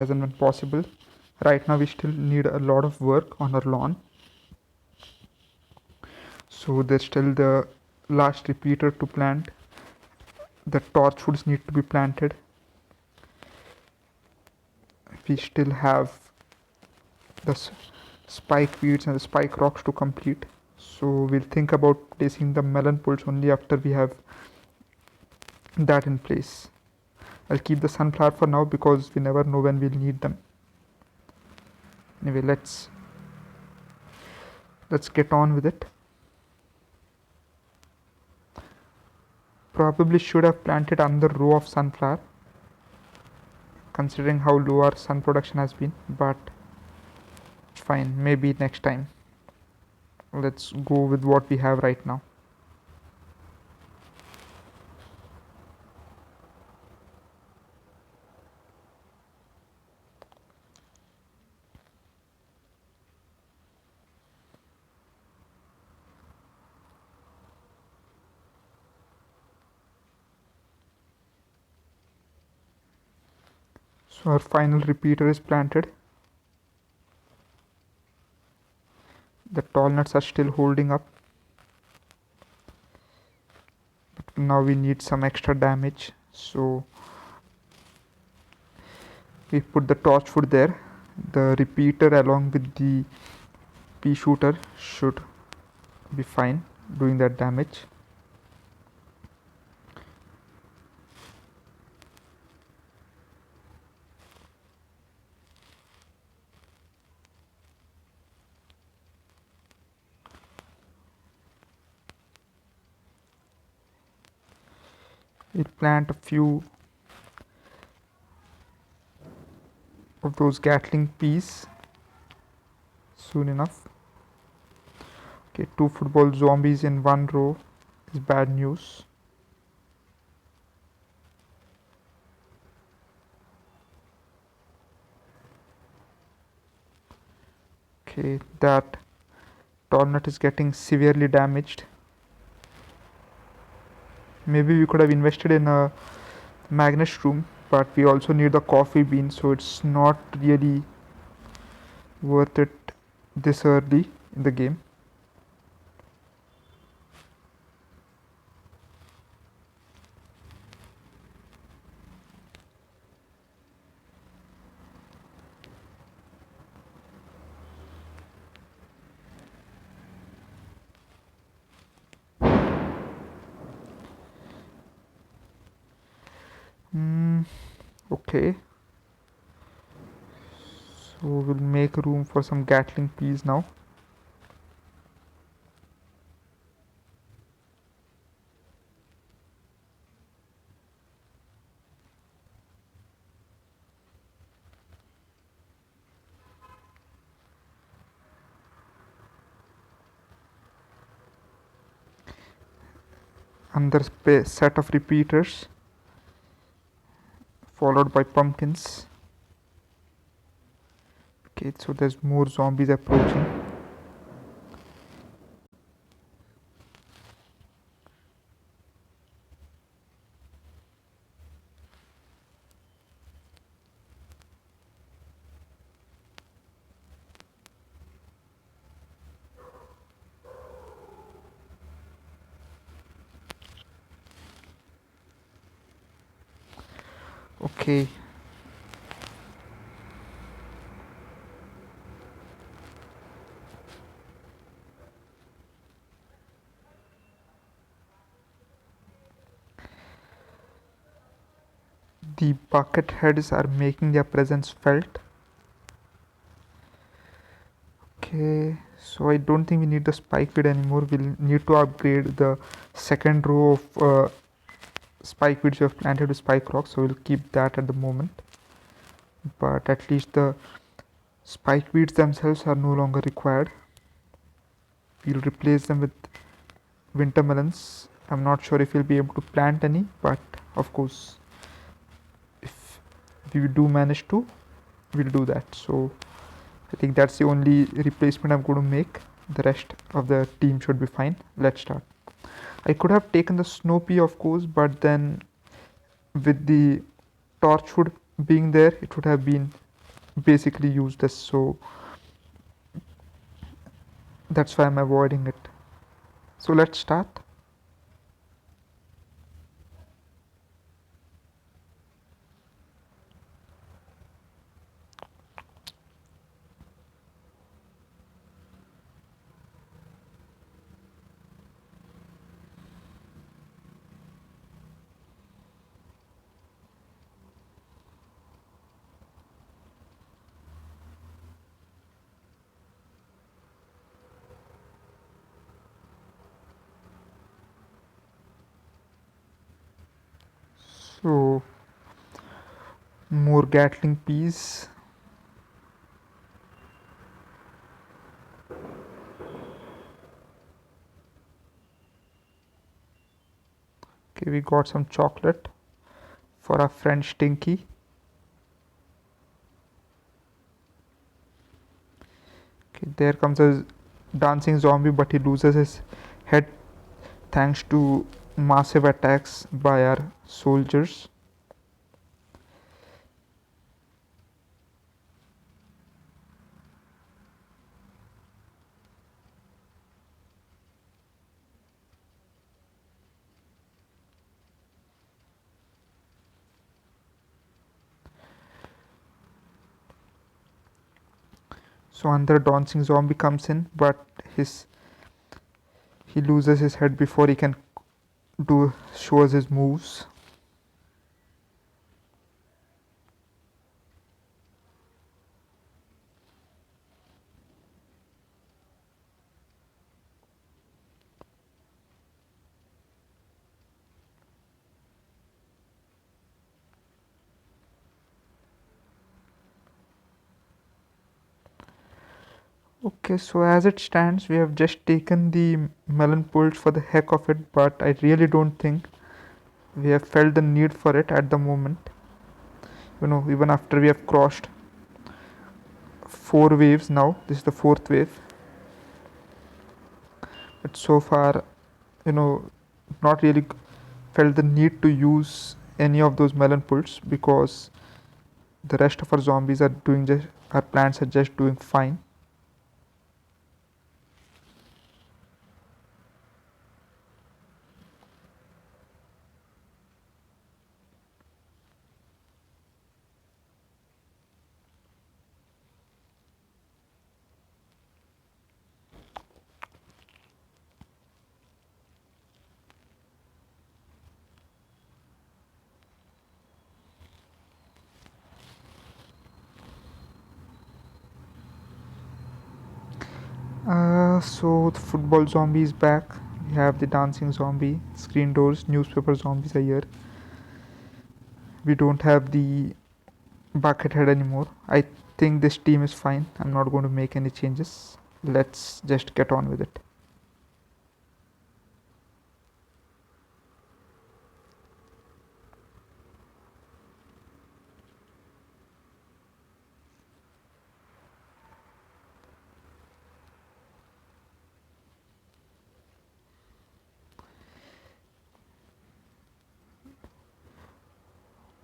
as and when possible. Right now we still need a lot of work on our lawn, so there's still the last repeater to plant. The torchwoods need to be planted. We still have the spike weeds and the spike rocks to complete, so we'll think about placing the melon poles only after we have that in place. I'll keep the sunflower for now because we never know when we'll need them. Anyway, let's get on with it. Probably should have planted another row of sunflower considering how low our sun production has been, but fine, maybe next time. Let's go with what we have right now. So our final repeater is planted. The tall nuts are still holding up, but now we need some extra damage, so we put the torchwood there. The repeater along with the pea shooter should be fine doing that damage. We'll plant a few of those Gatling peas soon enough. Okay, 2 football zombies in one row is bad news. Okay, that tall nut is getting severely damaged. Maybe we could have invested in a magnet room, but we also need the coffee bean, so it's not really worth it this early in the game. Okay, so we'll make room for some Gatling peas now. Another set of repeaters followed by pumpkins. Okay, so there's more zombies approaching. Okay, the bucket heads are making their presence felt. Okay, so I don't think we need the spike weed anymore. We'll need to upgrade the second row of spike weeds we have planted with spike rocks, so we'll keep that at the moment. But at least the spike weeds themselves are no longer required. We'll replace them with winter melons. I'm not sure if we'll be able to plant any, but of course if we do manage to, we'll do that. So I think that's the only replacement I'm going to make. The rest of the team should be fine. Let's start. I could have taken the snow pea, of course, but then with the torchwood being there, it would have been basically useless, so that's why I'm avoiding it. So let's start. So more Gatling peas. Okay, we got some chocolate for our friend Stinky. Okay, there comes a dancing zombie, but he loses his head thanks to massive attacks by our soldiers. So another dancing zombie comes in, but his he loses his head before he can do shows his moves. Okay, so as it stands, we have just taken the melon pulse for the heck of it, but I really don't think we have felt the need for it at the moment. Even after we have crossed 4 waves now, this is the fourth wave. But so far, you know, not really felt the need to use any of those melon pulse because the rest of our zombies are doing just our plants are just doing fine. So the football zombie is back. We have the dancing zombie, screen doors, newspaper zombies are here. We don't have the bucket head anymore. I think this team is fine. I'm not going to make any changes. Let's just get on with it.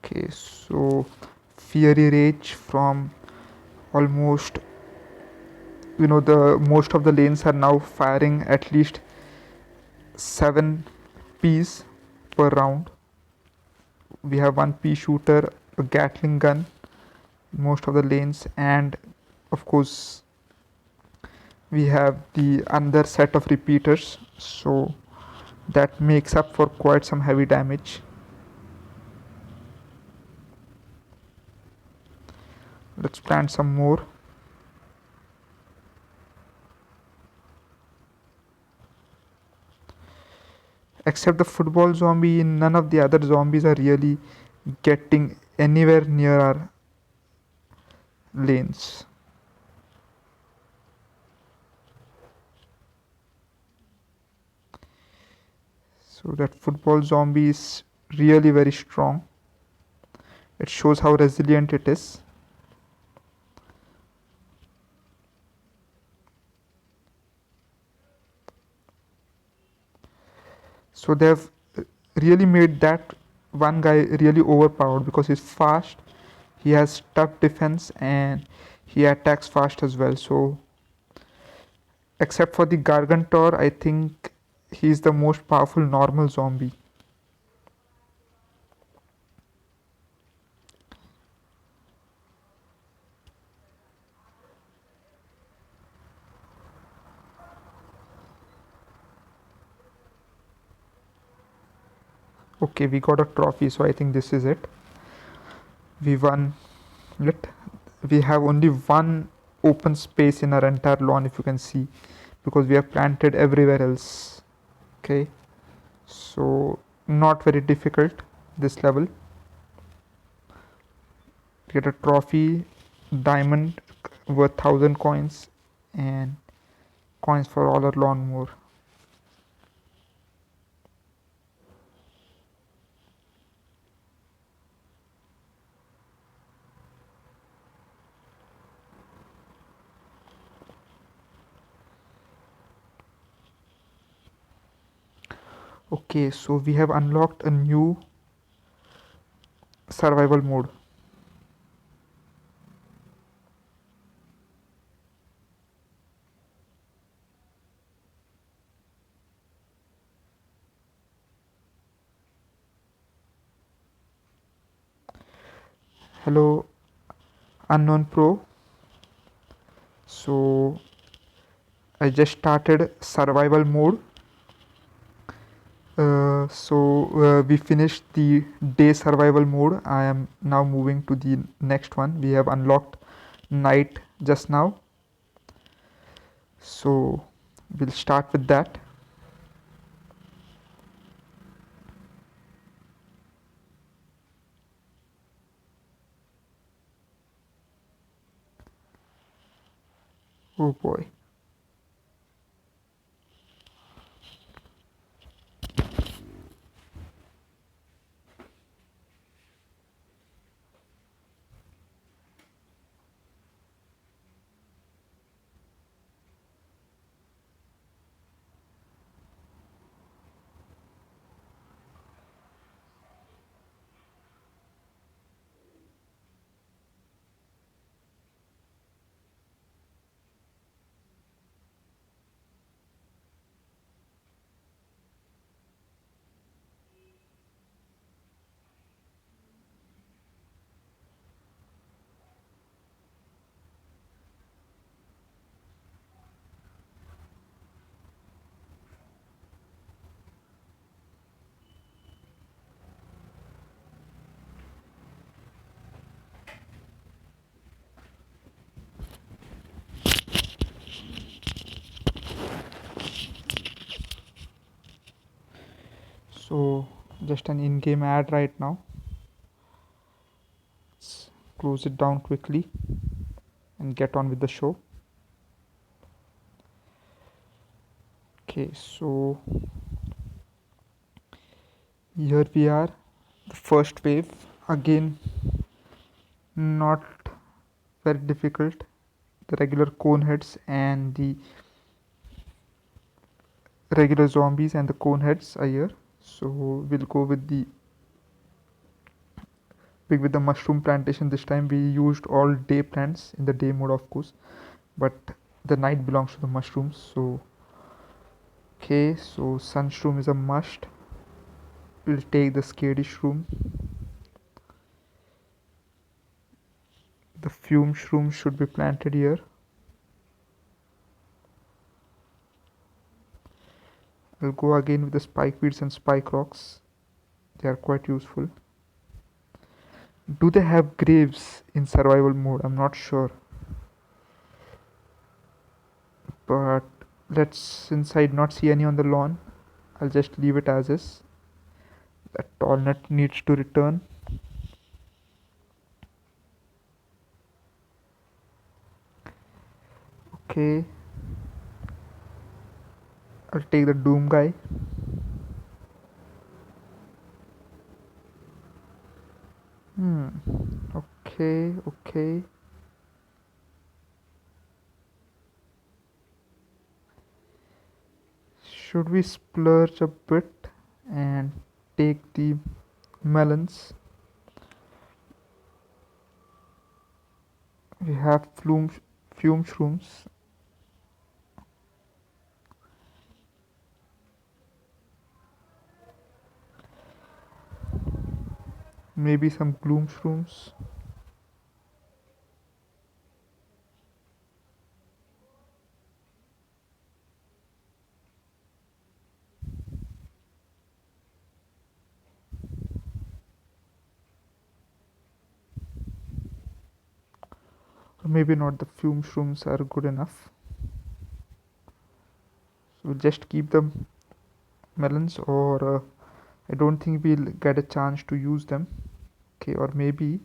Okay, so Fury Rage from almost the most of the lanes are now firing at least 7 Ps per round. We have one pea shooter, a Gatling gun, most of the lanes, and of course we have the another set of repeaters, so that makes up for quite some heavy damage. Let's plant some more. Except the football zombie, none of the other zombies are really getting anywhere near our lanes. So that football zombie is really very strong. It shows how resilient it is. So they've really made that one guy really overpowered because he's fast, he has tough defense and he attacks fast as well. So except for the Gargantor, I think he's the most powerful normal zombie. Okay, we got a trophy, so I think this is it. We won it. We have only one open space in our entire lawn, if you can see, because we have planted everywhere else. Okay, so not very difficult this level. Get a trophy, diamond worth 1000 coins, and coins for all our lawnmower. Okay, so we have unlocked a new survival mode. Hello, unknown pro. So I just started survival mode. We finished the day survival mode. I am now moving to the next one. We have unlocked night just now, so we'll start with that. Oh boy. So just an in-game ad right now. Let's close it down quickly and get on with the show. Okay, so here we are, the first wave. Again, not very difficult. The regular cone heads and the regular zombies and the cone heads are here. So we'll go with the mushroom plantation this time. We used all day plants in the day mode, of course, but the night belongs to the mushrooms. So okay, so sunshroom is a must. We'll take the scary shroom. The fume shroom should be planted here. I'll go again with the spike weeds and spike rocks. They are quite useful. Do they have graves in survival mode? I'm not sure. But since I did not see any on the lawn, I'll just leave it as is. That tall nut needs to return. Okay. I'll take the doom guy. Okay. Should we splurge a bit and take the melons? We have fume shrooms. Maybe some gloom shrooms. Or maybe not, the fume shrooms are good enough. So we'll just keep the melons, or I don't think we'll get a chance to use them. Okay, or maybe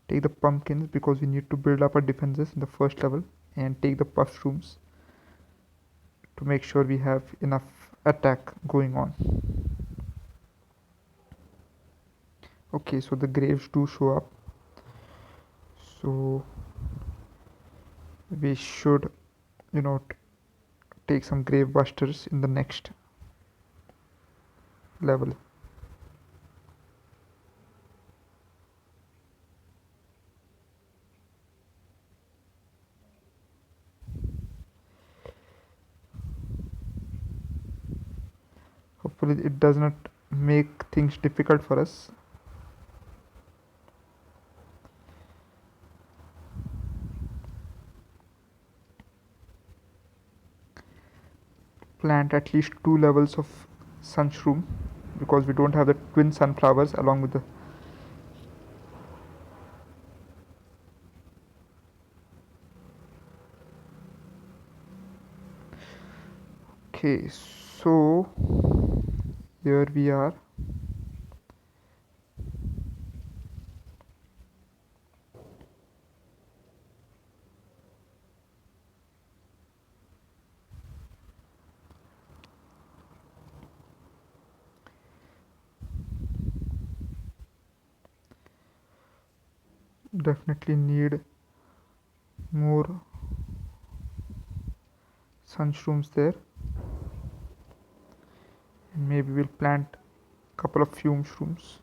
take the pumpkins because we need to build up our defenses in the first level, and take the mushrooms to make sure we have enough attack going on. Okay, so the graves do show up, so we should, you know, take some grave busters in the next level. Hopefully it does not make things difficult for us. Plant at least 2 levels of sunshroom because we don't have the twin sunflowers along with the. Okay, so here we are. Definitely need more sunshrooms there, and maybe we'll plant a couple of fume shrooms.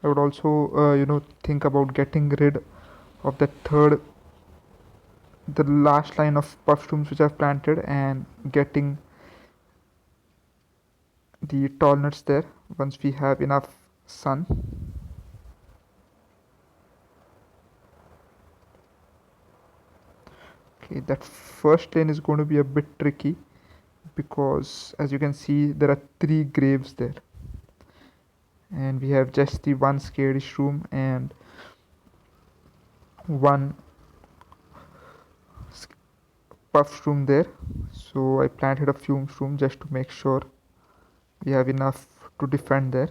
I would also think about getting rid of the last line of puff shrooms which I've planted, and getting the tall nuts there once we have enough sun. Okay, that first lane is going to be a bit tricky because as you can see there are 3 graves there, and we have just the one scary shroom and one puff shroom there. So I planted a fume shroom just to make sure we have enough to defend there.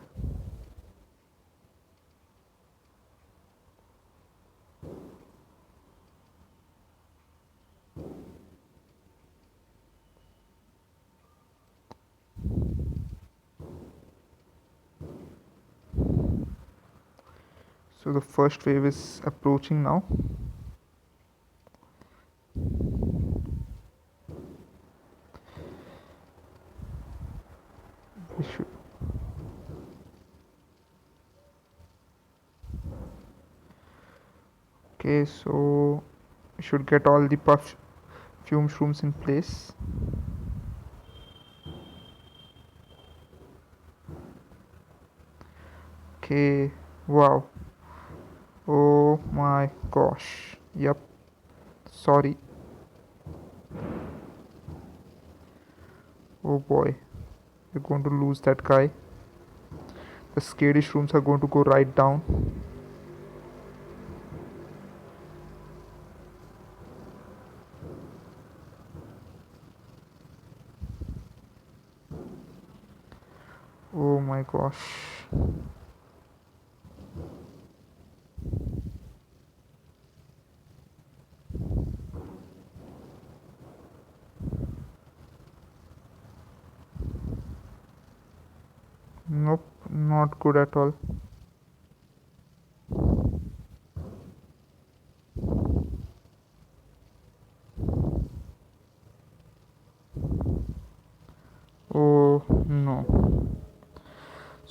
So the first wave is approaching now. We should. Okay, so we should get all the fume shrooms in place. Okay, wow. Oh my gosh. Yep. Sorry. Oh boy. We're going to lose that guy. The scary shrooms are going to go right down. Oh my gosh. Nope, not good at all. Oh no.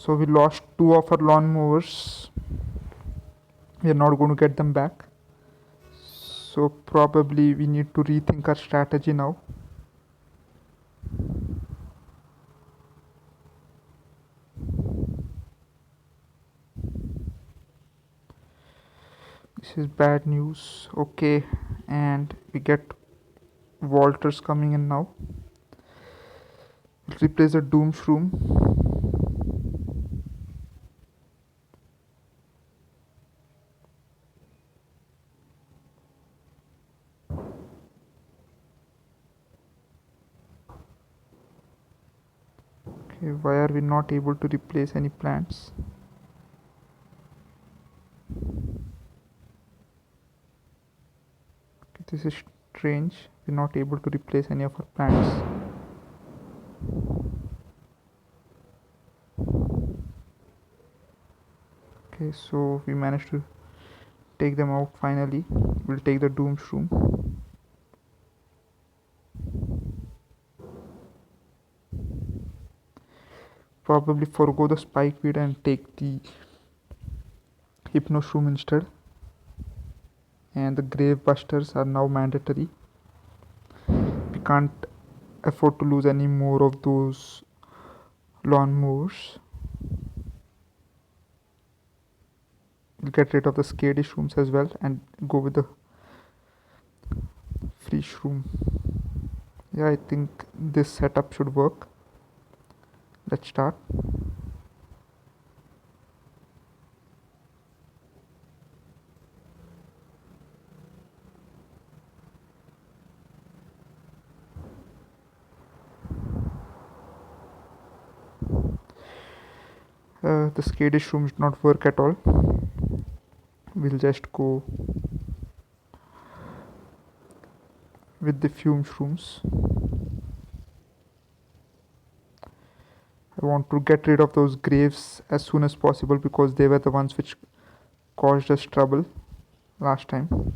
So we lost two of our lawn mowers. We are not going to get them back. So probably we need to rethink our strategy now. This is bad news. Okay, and we get Walters coming in now. We'll replace the Doom Shroom. Okay, why are we not able to replace any plants? Okay, this is strange. We're not able to replace any of our plants. Okay, so we managed to take them out finally. We'll take the Doom Shroom. Probably forego the Spike Weed and take the Hypno Shroom instead. And the Grave Busters are now mandatory. We can't afford to lose any more of those lawn mowers. We'll get rid of the Scary Shrooms as well and go with the Free Shroom. Yeah, I think this setup should work. Let's start. The Scary Shroom did not work at all. We'll just go with the Fume Shrooms. I want to get rid of those graves as soon as possible because they were the ones which caused us trouble last time.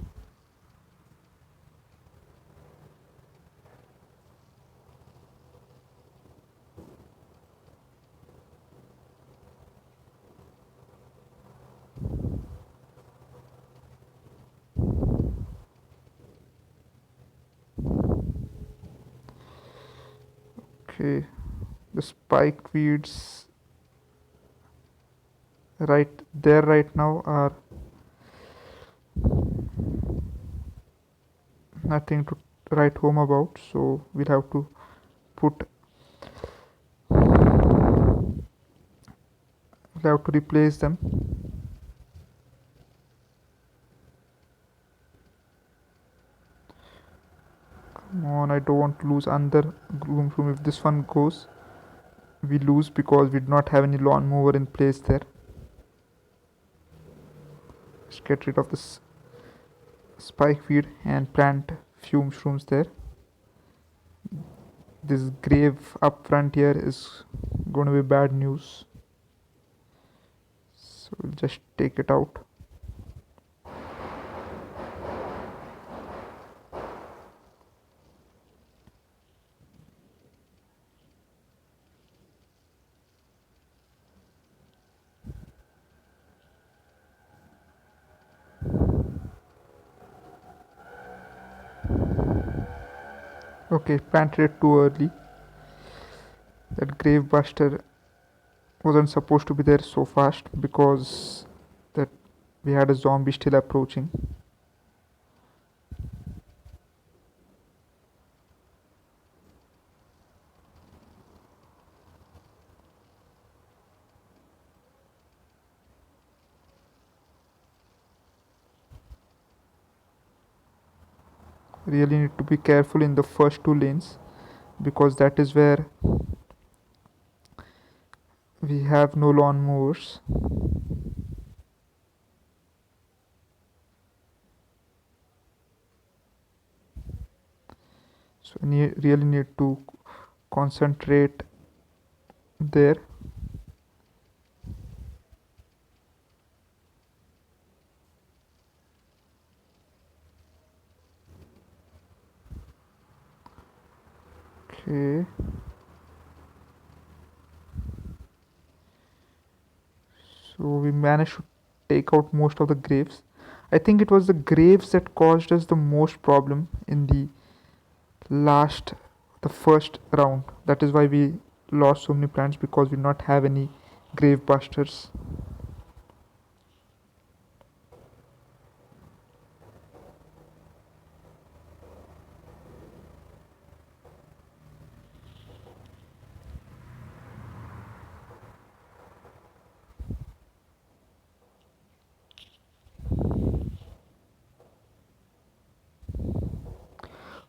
Okay, the spike weeds right there right now are nothing to write home about, so we'll have to put we'll have to replace them. Come on, I don't want to lose another Gloom Room. If this one goes, we lose because we do not have any lawn mower in place there. Let's get rid of this spike weed and plant fume shrooms there. This grave up front here is going to be bad news, so we'll just take it out. Okay, planted it too early. That grave buster wasn't supposed to be there so fast because that we had a zombie still approaching. Really need to be careful in the first two lanes because that is where we have no lawn mowers. So really need to concentrate there. Okay. So we managed to take out most of the graves. I think it was the graves that caused us the most problem in last the first round. That is why we lost so many plants, because we not have any grave busters.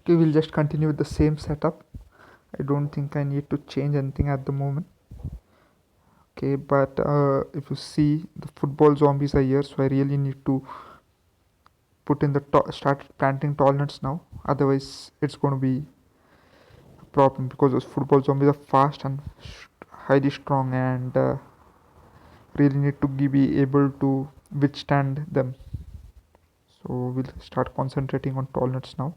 Okay, we'll just continue with the same setup. I don't think I need to change anything at the moment. Okay, but if you see, the football zombies are here, so I really need to put in the start planting tall nuts now. Otherwise, it's going to be a problem, because those football zombies are fast and highly strong, and really need to be able to withstand them. So we'll start concentrating on tall nuts now,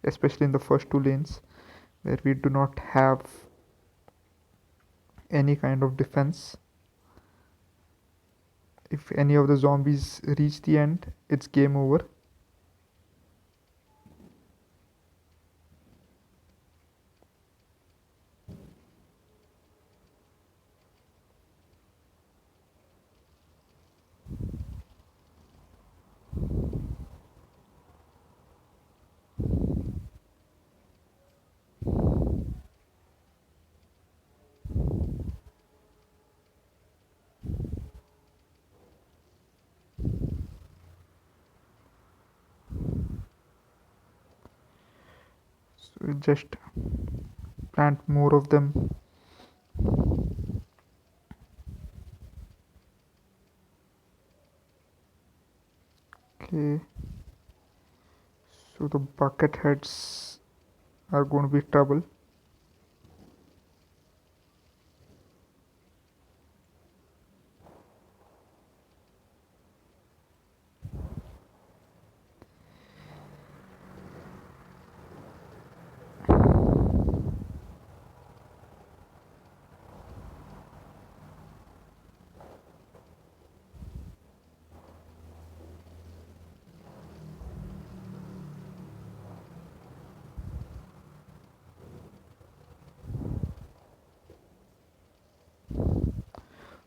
especially in the first two lanes where we do not have any kind of defense. If any of the zombies reach the end, it's game over. So we just plant more of them. Okay, so the bucket heads are going to be trouble.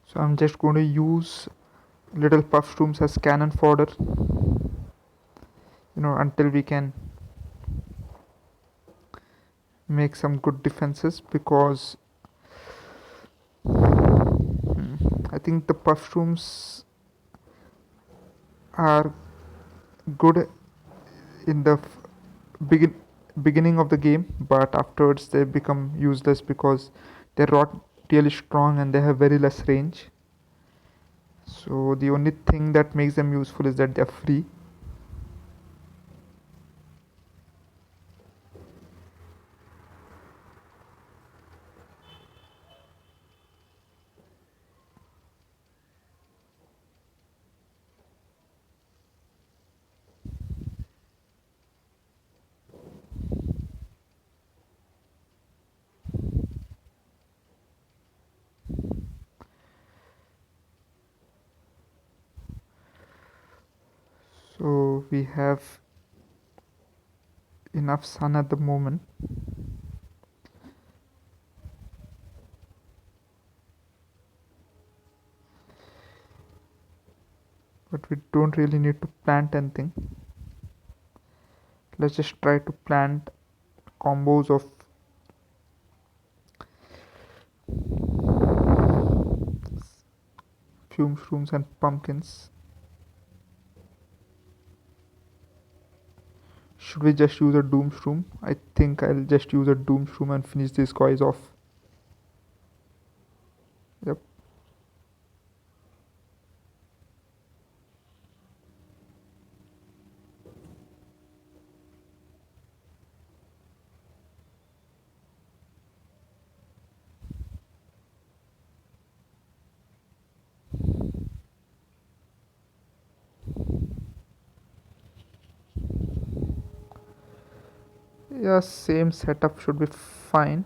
So I'm just going to use little puff shrooms as cannon fodder, until we can make some good defenses, because I think the puff shrooms are good in the beginning of the game, but afterwards they become useless because they're not really strong and they have very less range. So the only thing that makes them useful is that they're free. So we have enough sun at the moment. But we don't really need to plant anything. Let's just try to plant combos of fume shrooms and pumpkins. Should we just use a doom shroom? I think I'll just use a doom shroom and finish these guys off. Yep. Yeah, same setup should be fine.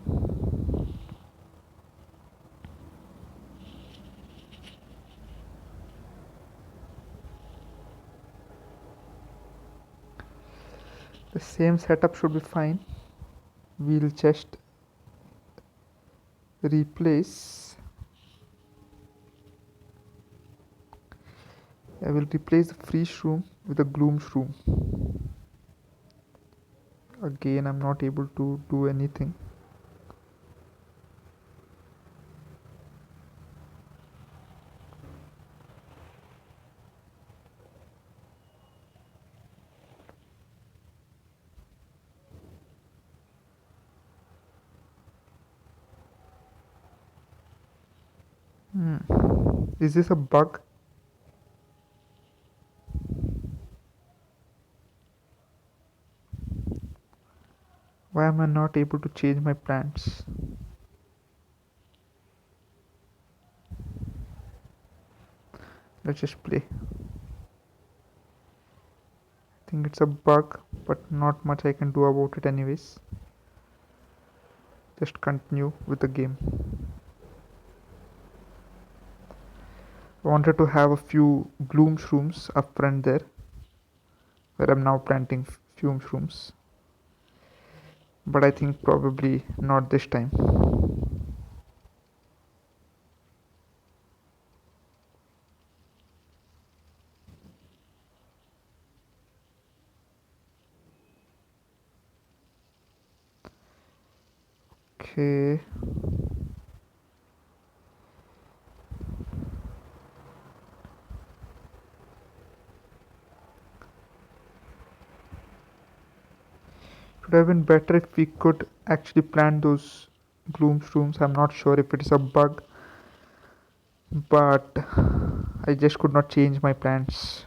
The same setup should be fine. We'll just replace. I will replace the freeze shroom with a gloom shroom. Again, I'm not able to do anything. Is this a bug? Why am I not able to change my plants? Let's just play. I think it's a bug, but not much I can do about it anyways. Just continue with the game. I wanted to have a few gloom shrooms up front there, where I'm now planting fume shrooms. But I think probably not this time. Okay. Would have been better if we could actually plant those gloom shrooms. I'm not sure if it is a bug, but I just could not change my plants.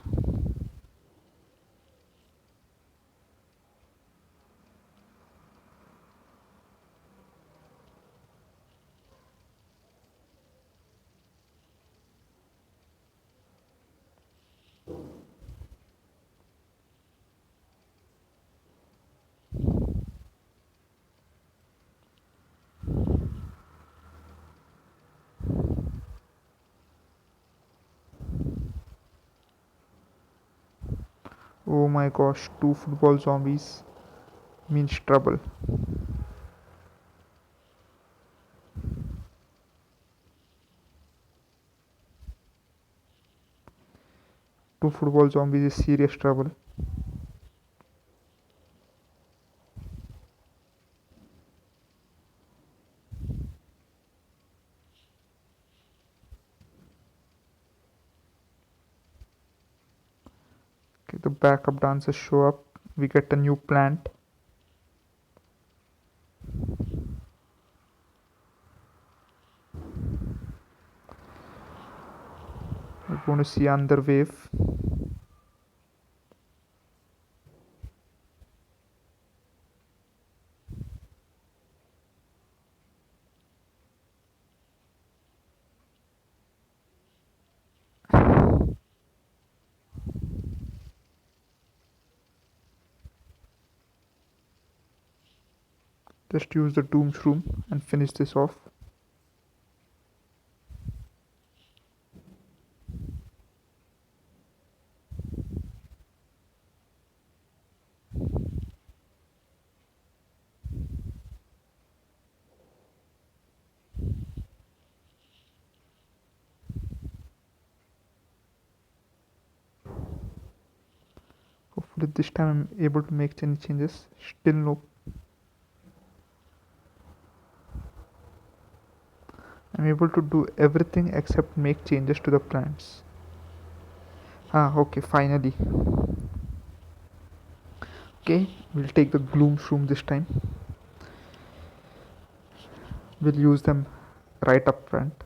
Oh my gosh, 2 football zombies means trouble. Two football zombies is serious trouble. Okay, the backup dancers show up. We get a new plant. We're going to see another wave. Just use the doom shroom and finish this off. Hopefully this time I'm able to make any changes. Still no. I'm able to do everything except make changes to the plants. Okay, finally. Okay, we'll take the gloom shroom this time. We'll use them right up front.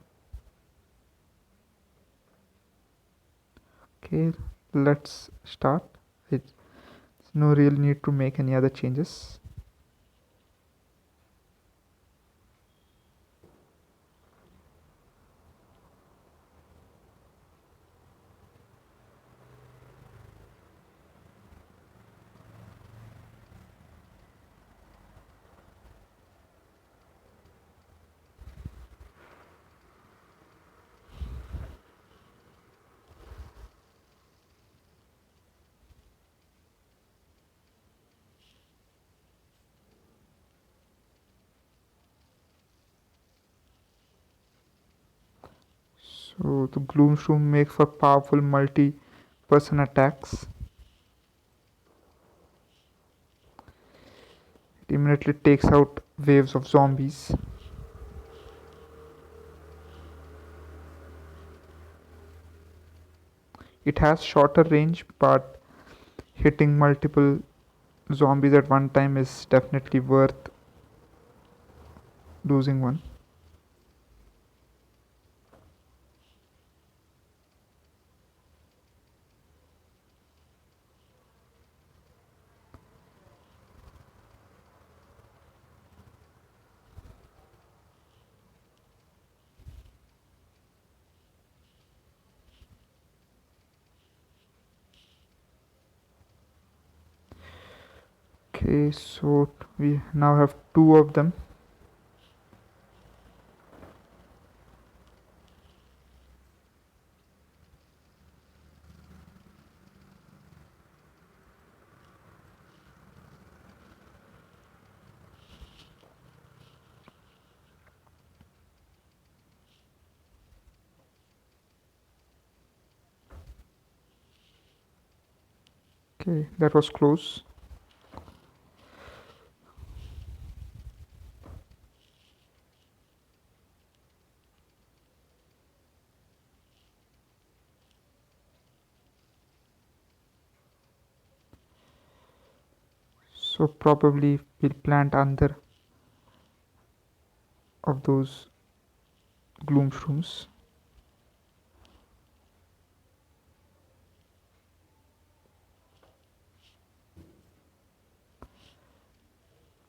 Okay, let's start. There's no real need to make any other changes. So the Gloomshroom makes for powerful multi-person attacks. It immediately takes out waves of zombies. It has shorter range, but hitting multiple zombies at one time is definitely worth losing one. Okay, so we now have two of them. Okay, that was close. So probably we'll plant another of those Gloomshrooms.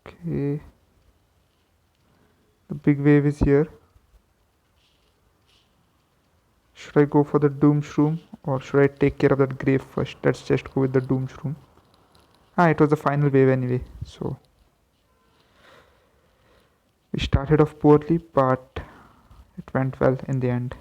Okay, the big wave is here. Should I go for the Doomshroom or should I take care of that grave first? Let's just go with the Doomshroom. It was the final wave anyway, so we started off poorly, but it went well in the end.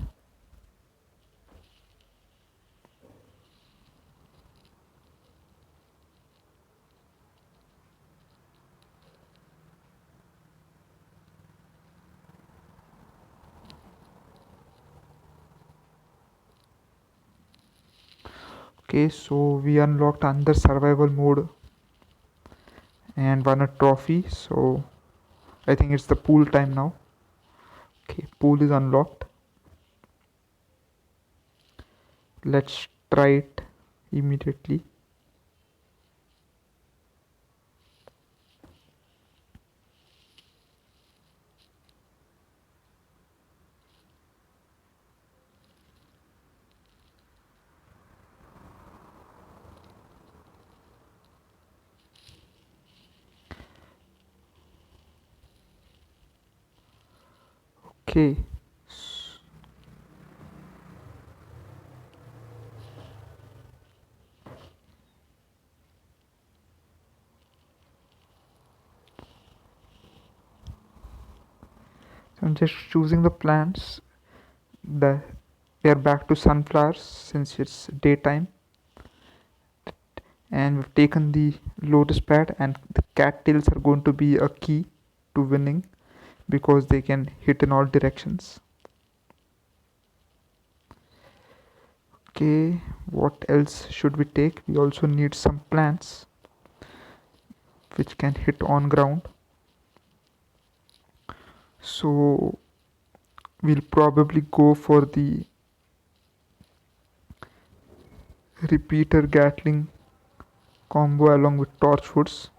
Okay, so we unlocked another survival mode and won a trophy. So I think it's the pool time now. Okay, pool is unlocked. Let's try it immediately. Okay. So I'm just choosing the plants. We are back to sunflowers since it's daytime, and we've taken the lotus pad, and the cattails are going to be a key to winning because they can hit in all directions. Okay, what else should we take? We also need some plants which can hit on ground. So we'll probably go for the repeater Gatling combo along with Torchwoods.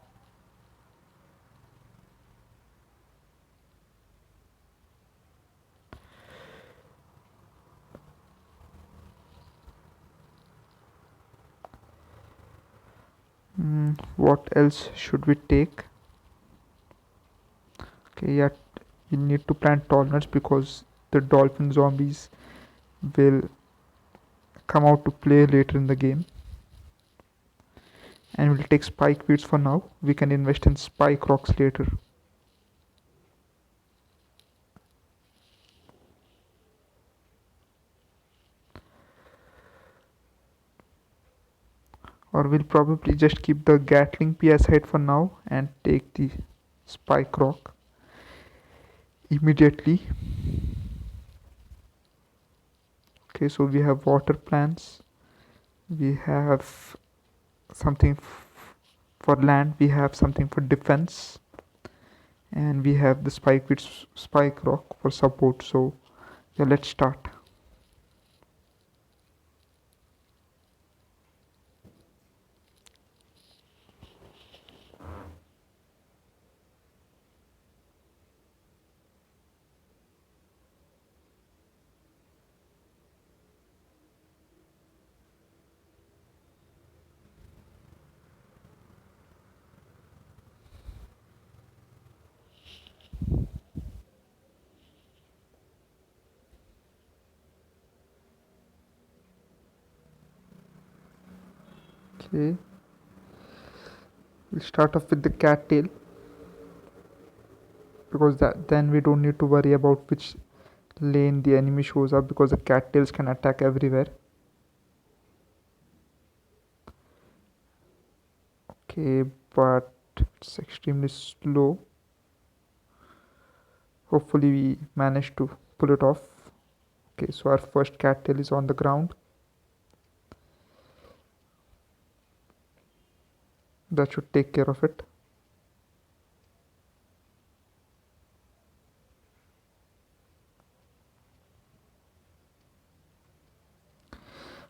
What else should we take? Okay, yeah, we need to plant tall nuts because the dolphin zombies will come out to play later in the game. And we'll take spike weeds for now. We can invest in spike rocks later. Or we'll probably just keep the Gatling P aside for now and take the spike rock immediately. Okay, so we have water plants, we have something for land, we have something for defense, and we have the spike rock for support. So yeah, let's start. Okay, we'll start off with the cattail, because that then we don't need to worry about which lane the enemy shows up, because the cattails can attack everywhere. Okay, but it's extremely slow. Hopefully we manage to pull it off. Okay, so our first cattail is on the ground. That should take care of it.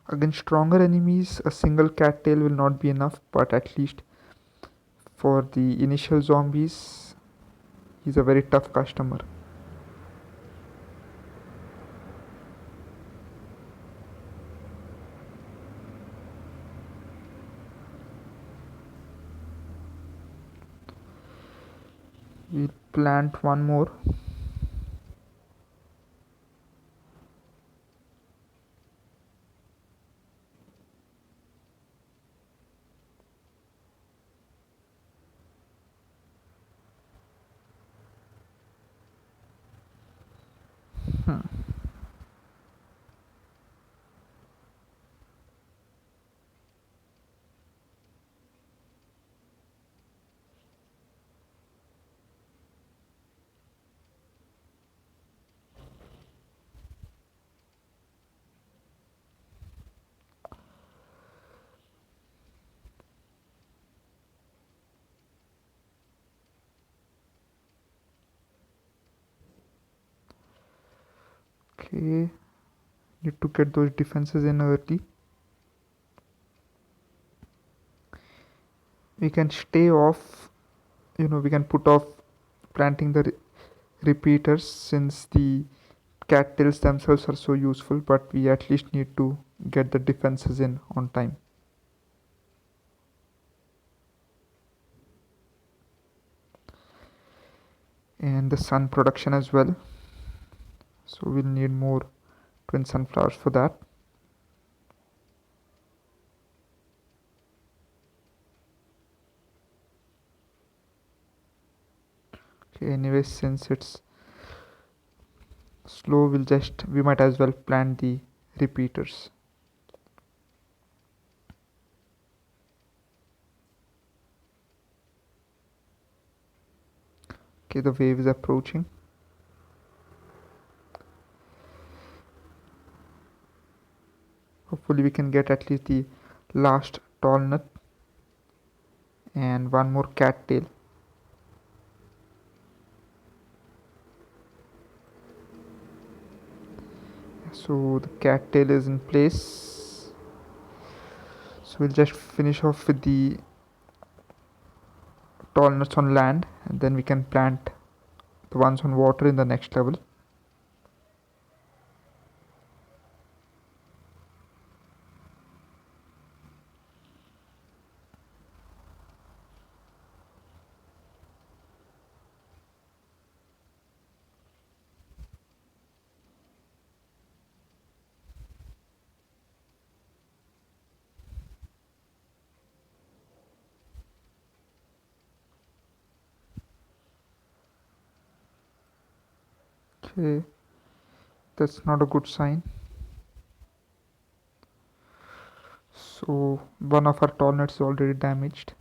Against stronger enemies, a single cattail will not be enough, but at least for the initial zombies, he's a very tough customer. We'll plant one more. Okay, need to get those defenses in early. We can stay off, we can put off planting the repeaters, since the cattails themselves are so useful, but we at least need to get the defenses in on time. And the sun production as well, so we'll need more twin sunflowers for that. Okay, anyway, since it's slow, we might as well plant the repeaters. Okay, the wave is approaching. Hopefully we can get at least the last tall nut and one more cattail. So the cattail is in place, so we'll just finish off with the tall nuts on land, and then we can plant the ones on water in the next level. Okay, that's not a good sign. So one of our tall nuts is already damaged.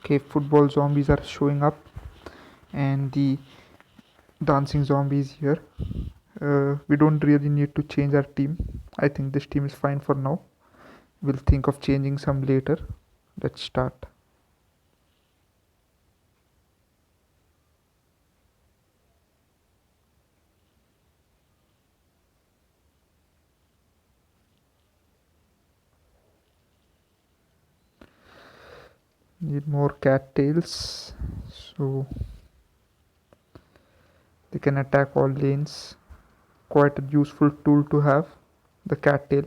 Okay, football zombies are showing up, and the dancing zombies here. We don't really need to change our team. I think this team is fine for now. We'll think of changing some later. Let's start. Need more cattails, so they can attack all lanes. Quite a useful tool to have, the cattail.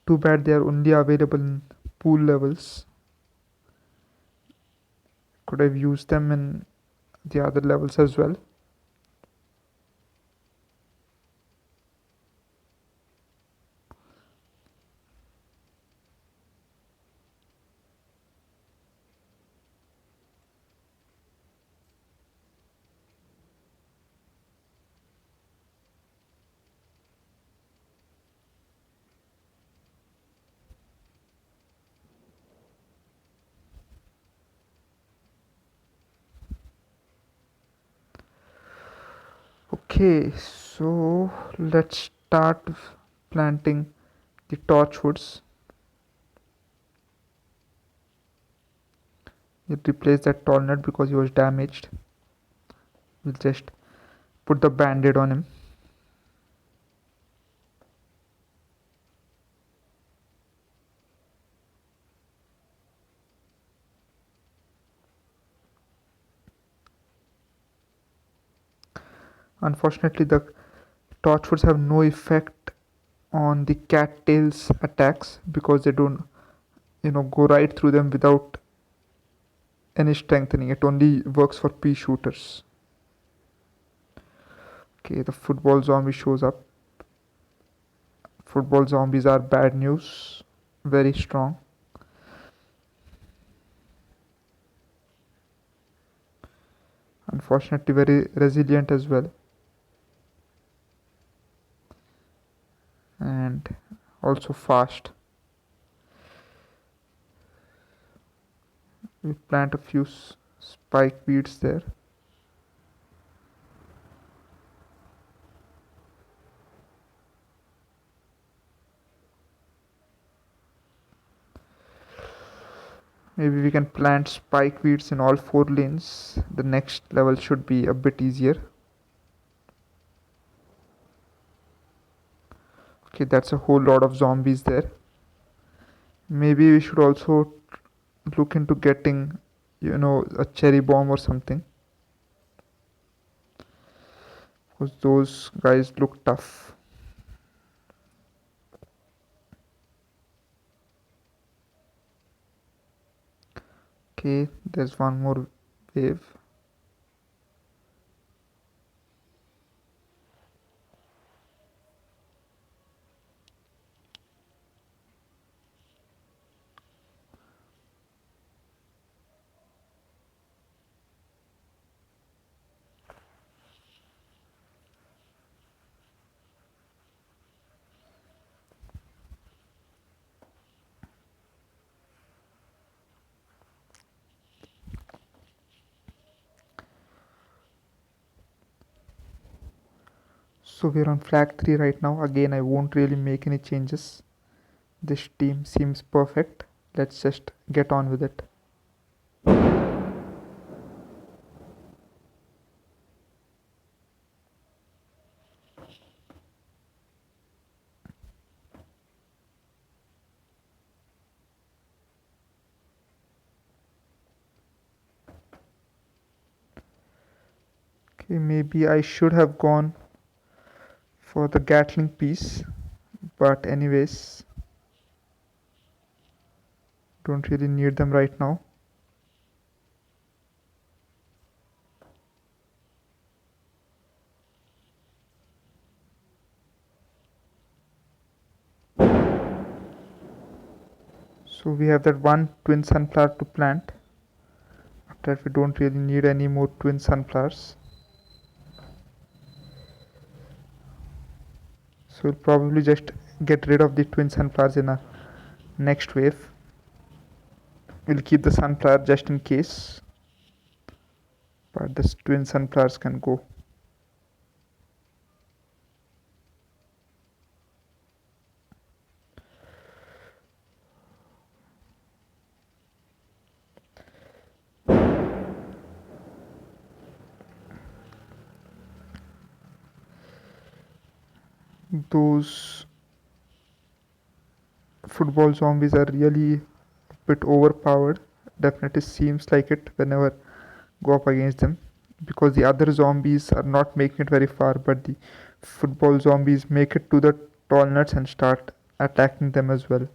Too bad they are only available in pool levels. Could have used them in the other levels as well. Okay, so let's start planting the torchwoods. We'll replace that tall nut because he was damaged. We'll just put the band-aid on him. Unfortunately, the torchwoods have no effect on the cattails attacks because they don't go right through them without any strengthening. It only works for pea shooters. Okay, the football zombie shows up. Football zombies are bad news, very strong. Unfortunately, very resilient as well, and also fast. We plant a few spike weeds there. Maybe we can plant spike weeds in all 4 lanes. The next level should be a bit easier. Okay, that's a whole lot of zombies there. Maybe we should also look into getting, a cherry bomb or something, because those guys look tough. Okay, there's one more wave. So we're on flag 3 right now. Again, I won't really make any changes. This team seems perfect. Let's just get on with it. Okay, maybe I should have gone for the Gatling piece, but anyways, don't really need them right now. So we have that one twin sunflower to plant. After that, we don't really need any more twin sunflowers. So we'll probably just get rid of the twin sunflowers in a next wave. We'll keep the sunflower just in case, but the twin sunflowers can go. Those football zombies are really a bit overpowered. Definitely seems like it whenever go up against them, because the other zombies are not making it very far, but the football zombies make it to the tall nuts and start attacking them as well.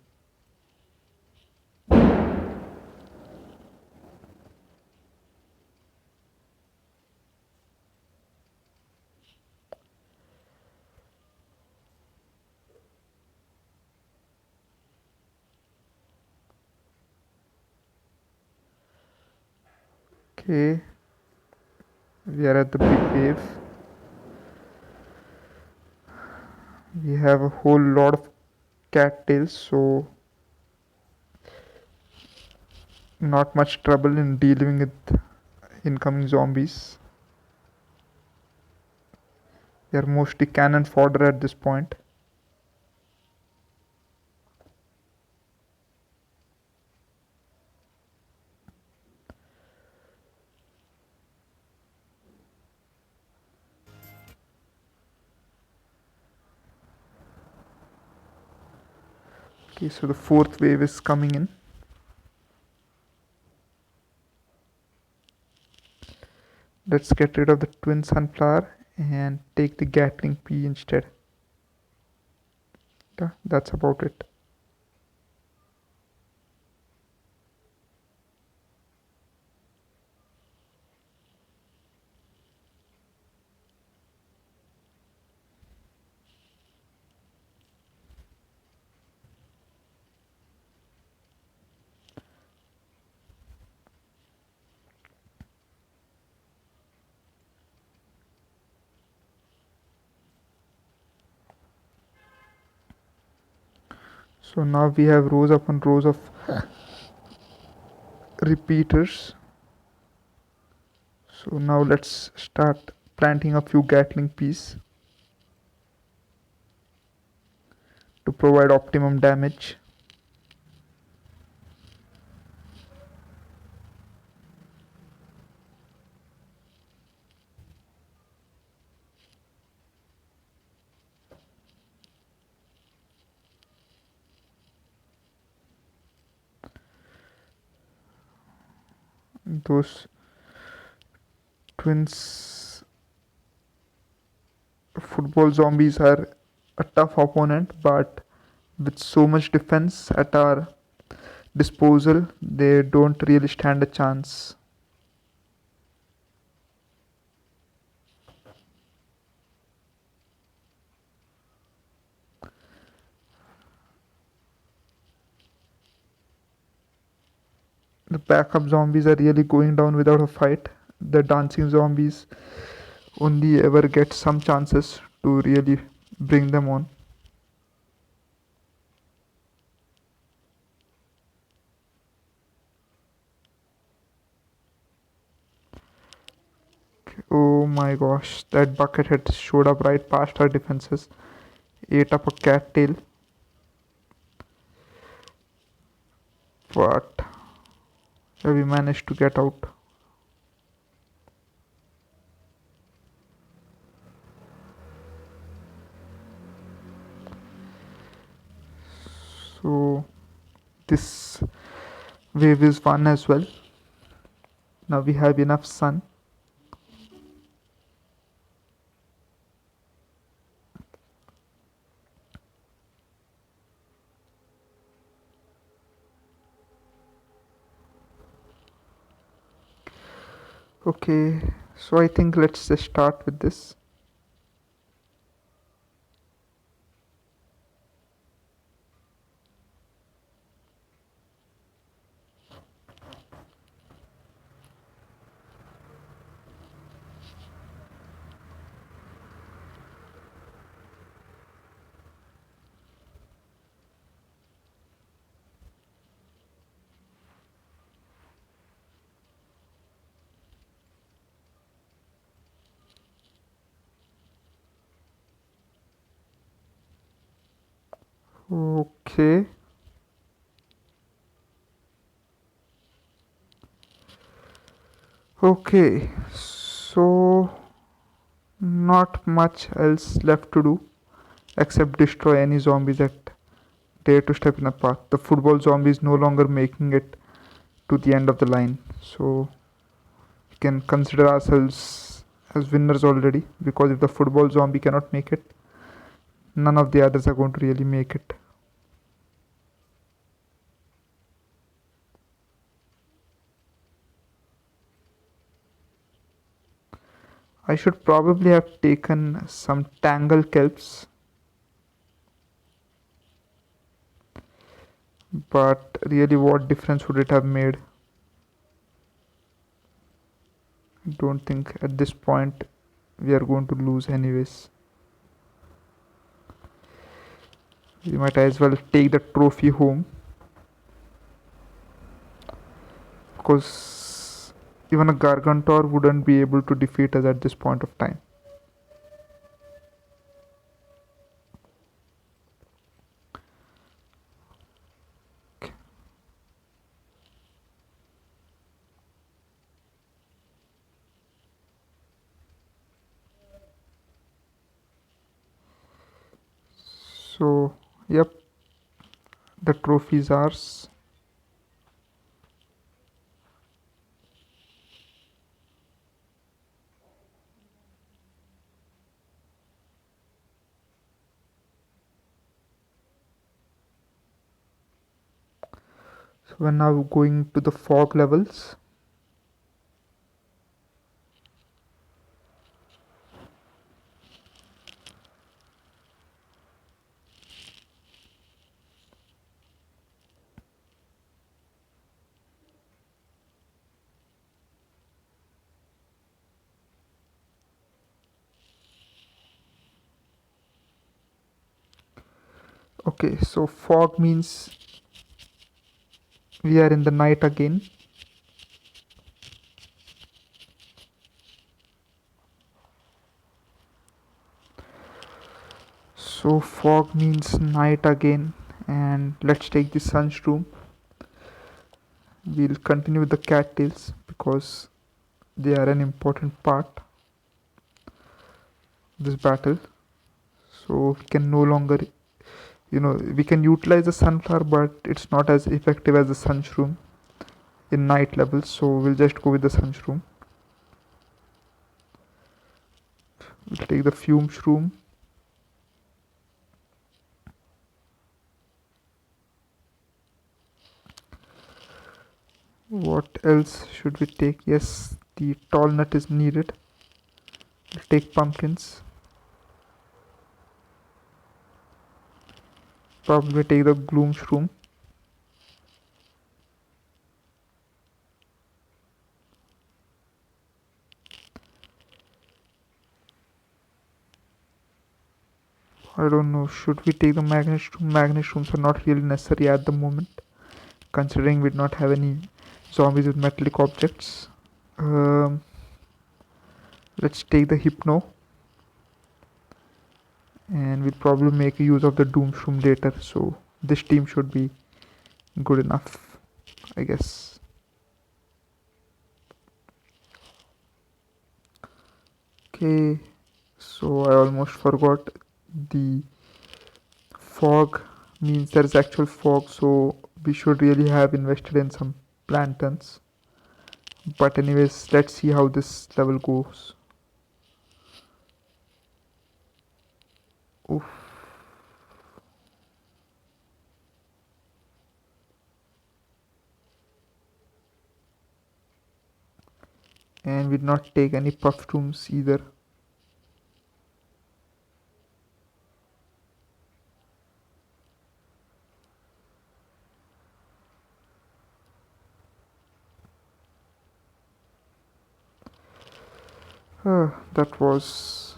Okay, we are at the big wave. We have a whole lot of cattails, so not much trouble in dealing with incoming zombies. They are mostly cannon fodder at this point. Okay, so the fourth wave is coming in. Let's get rid of the twin sunflower and take the Gatling pea instead. Yeah, that's about it. So now we have rows upon rows of repeaters. So now let's start planting a few Gatling peas to provide optimum damage. Those twins football zombies are a tough opponent, but with so much defense at our disposal, they don't really stand a chance. The backup zombies are really going down without a fight. The dancing zombies only ever get some chances to really bring them on. Oh my gosh, that bucket had showed up right past our defenses, ate up a cattail, but we managed to get out. So this wave is fun as well. Now we have enough sun. Okay, so I think let's just start with this. Okay. Okay. So not much else left to do except destroy any zombies that dare to step in the path. The football zombie is no longer making it to the end of the line. So we can consider ourselves as winners already, because if the football zombie cannot make it, none of the others are going to really make it. I should probably have taken some tangle kelps, but really what difference would it have made? I don't think at this point we are going to lose anyways. We might as well take the trophy home, because even a Gargantor wouldn't be able to defeat us at this point of time. So, yep, the trophy is ours. So we're now going to the fog levels. Okay, so fog means we are in the night again. So fog means night again, and let's take the sunshroom. We'll continue with the cattails because they are an important part of this battle. So we can no longer, we can utilize the sunflower, but it's not as effective as the sunshroom in night levels. So we'll just go with the sunshroom. We'll take the fume shroom. What else should we take? Yes, the tall nut is needed. We'll take pumpkins. Probably take the gloom shroom. I don't know, should we take the magnet shroom? Magnet shrooms are not really necessary at the moment, considering we do not have any zombies with metallic objects. Um, let's take the hypno, and we'll probably make use of the doom shroom later, so this team should be good enough, I guess. Okay, so I almost forgot, the fog means there is actual fog, so we should really have invested in some plantains. But anyways, let's see how this level goes. Oof. And we did not take any puff rooms either. That was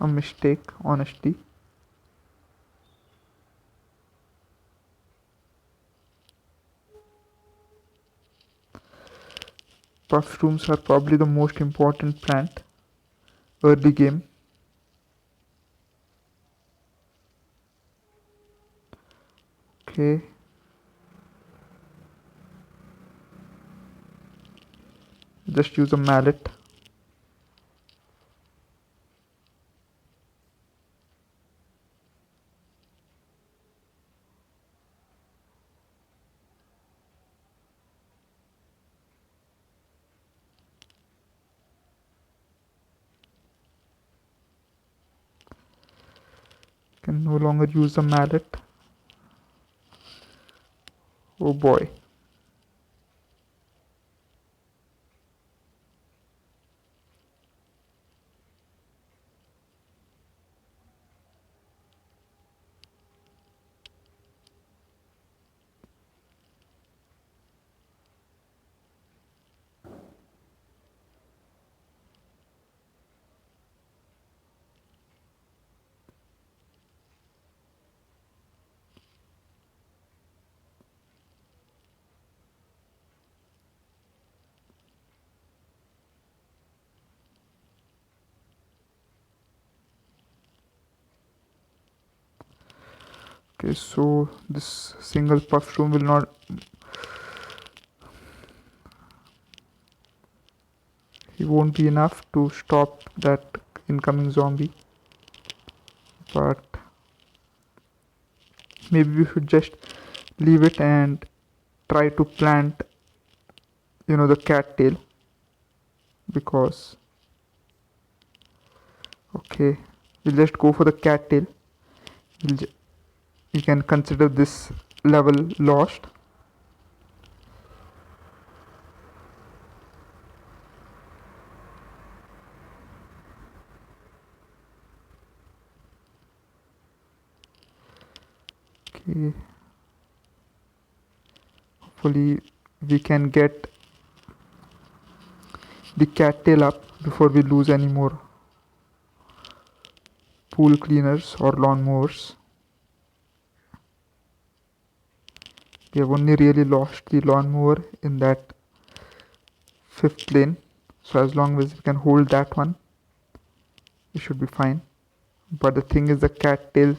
a mistake, honestly. Puff rooms are probably the most important plant early game. Okay. Just use a mallet. Can no longer use the mallet. Oh boy. Okay, so this single puff room will not, he won't be enough to stop that incoming zombie, but maybe we should just leave it and try to plant, the cattail, because okay, we'll just go for the cattail. We can consider this level lost. Okay, hopefully we can get the cattail up before we lose any more pool cleaners or lawn mowers. We have only really lost the lawnmower in that 5th lane, so as long as we can hold that one, we should be fine. But the thing is, the cattails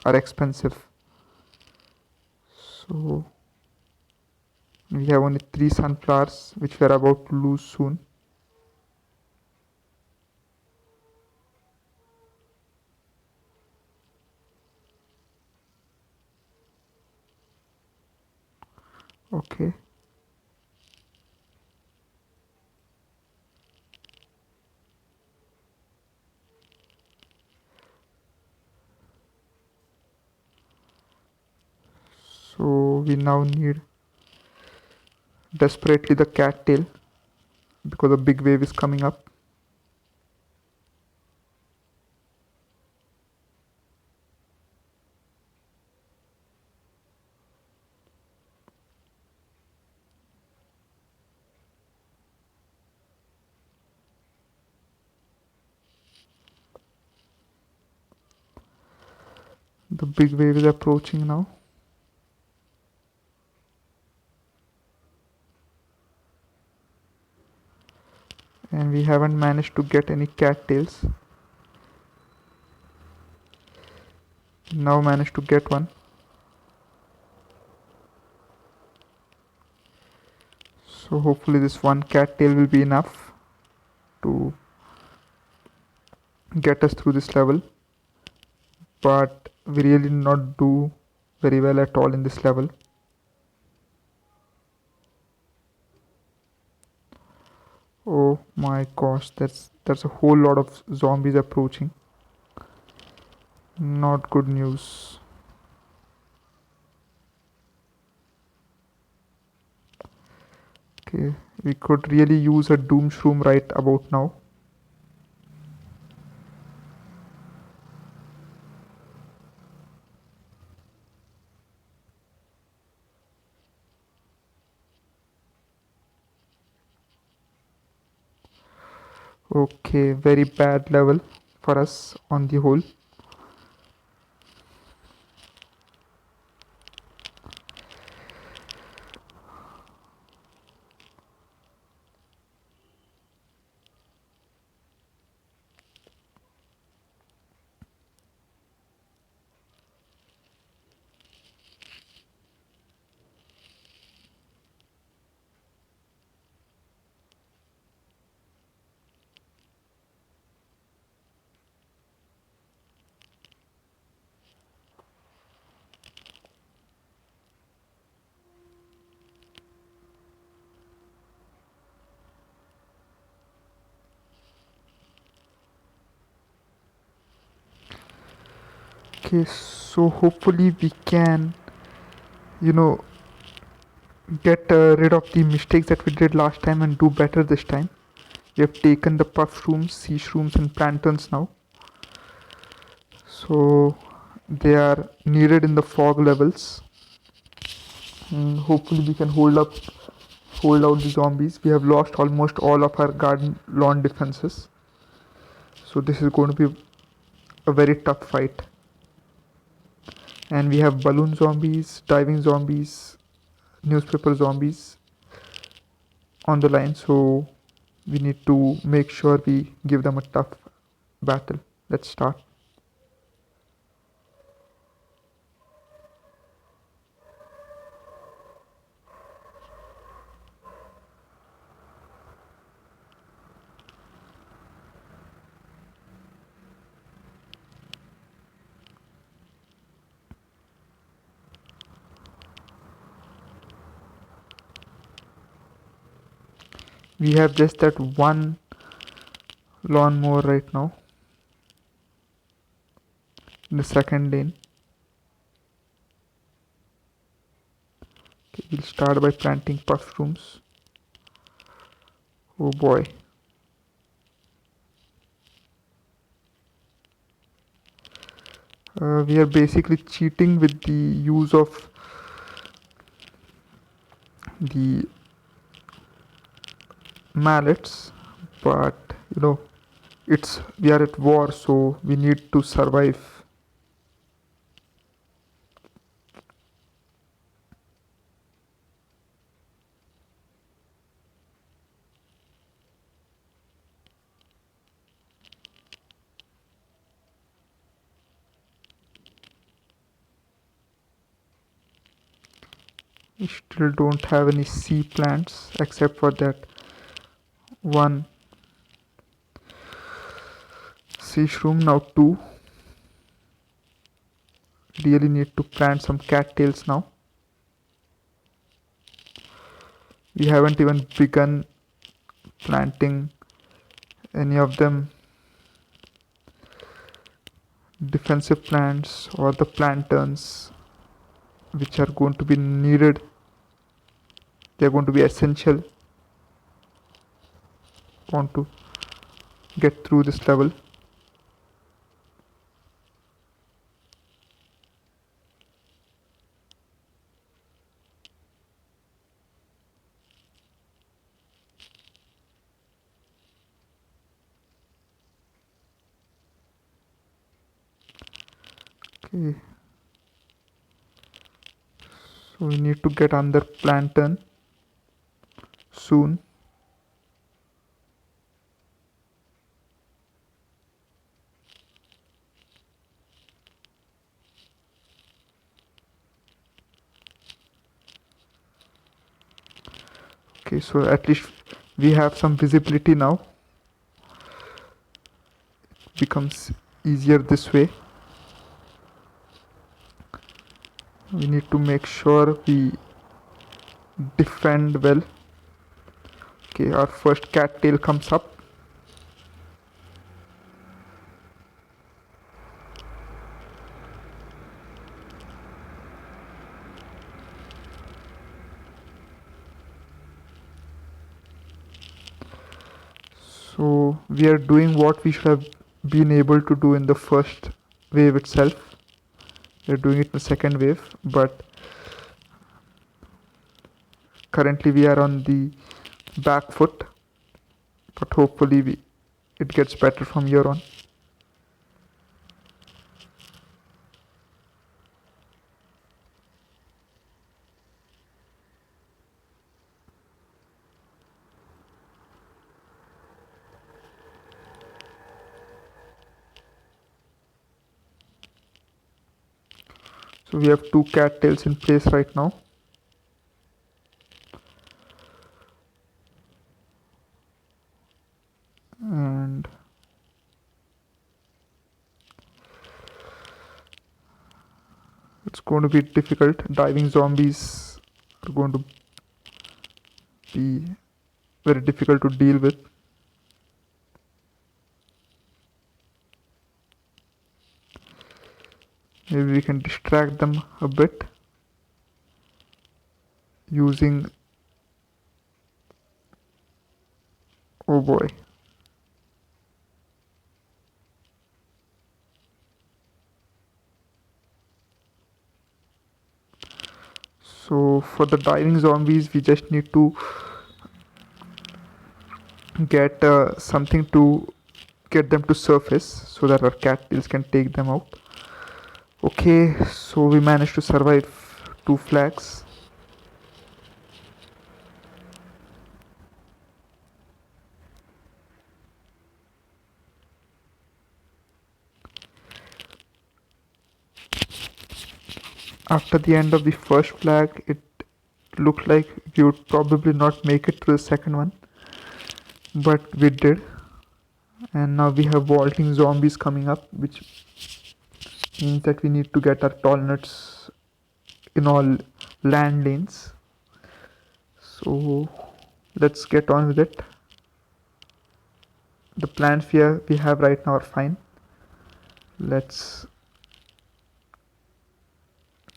are expensive, so we have only 3 sunflowers which we are about to lose soon. Okay, so we now need desperately the cattail because a big wave is coming up. The big wave is approaching now. And we haven't managed to get any cattails. Now managed to get one. So hopefully this one cattail will be enough to get us through this level. But we really did not do very well at all in this level. Oh my gosh, that's a whole lot of zombies approaching. Not good news. Okay, we could really use a doom shroom right about now. Okay, very bad level for us on the whole. Okay, so hopefully we can, you know, get rid of the mistakes that we did last time and do better this time. We have taken the puff shrooms, sea shrooms and plantains now. So they are needed in the fog levels. Hopefully we can hold out the zombies. We have lost almost all of our garden lawn defenses. So this is going to be a very tough fight. And we have balloon zombies, diving zombies, newspaper zombies on the line, so we need to make sure we give them a tough battle. Let's start. We have just that one lawnmower right now in the second lane. Okay, we'll start by planting mushrooms. Oh boy. We are basically cheating with the use of the mallets, but it's we are at war, so we need to survive. We still don't have any sea plants except for that one sea shroom. Now two. Really need to plant some cattails now. We haven't even begun planting any of them defensive plants or the plantains which are going to be needed. They're going to be essential. Want to get through this level. Okay, so we need to get under plantain soon. Okay, so at least we have some visibility now. It becomes easier this way. We need to make sure we defend well. Okay, our first cattail comes up. So we are doing what we should have been able to do in the first wave itself. We are doing it in the second wave, but currently we are on the back foot, but hopefully it gets better from here on. So we have two cattails in place right now. And it's going to be difficult. Diving zombies are going to be very difficult to deal with. Maybe we can distract them a bit using, oh boy. So for the diving zombies, we just need to get something to get them to surface so that our cattails can take them out. Okay, so we managed to survive 2 flags. After the end of the first flag, it looked like we would probably not make it to the second one, but we did. And now we have vaulting zombies coming up, which means that we need to get our tall nuts in all land lanes. So let's get on with it. The plants we have right now are fine. Let's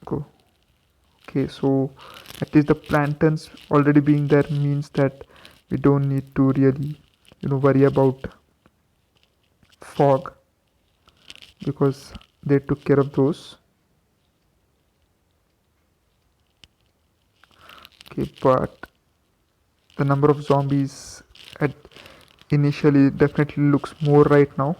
go. Okay, so at least the plantains already being there means that we don't need to really worry about fog, because they took care of those. Okay, but the number of zombies at initially definitely looks more right now.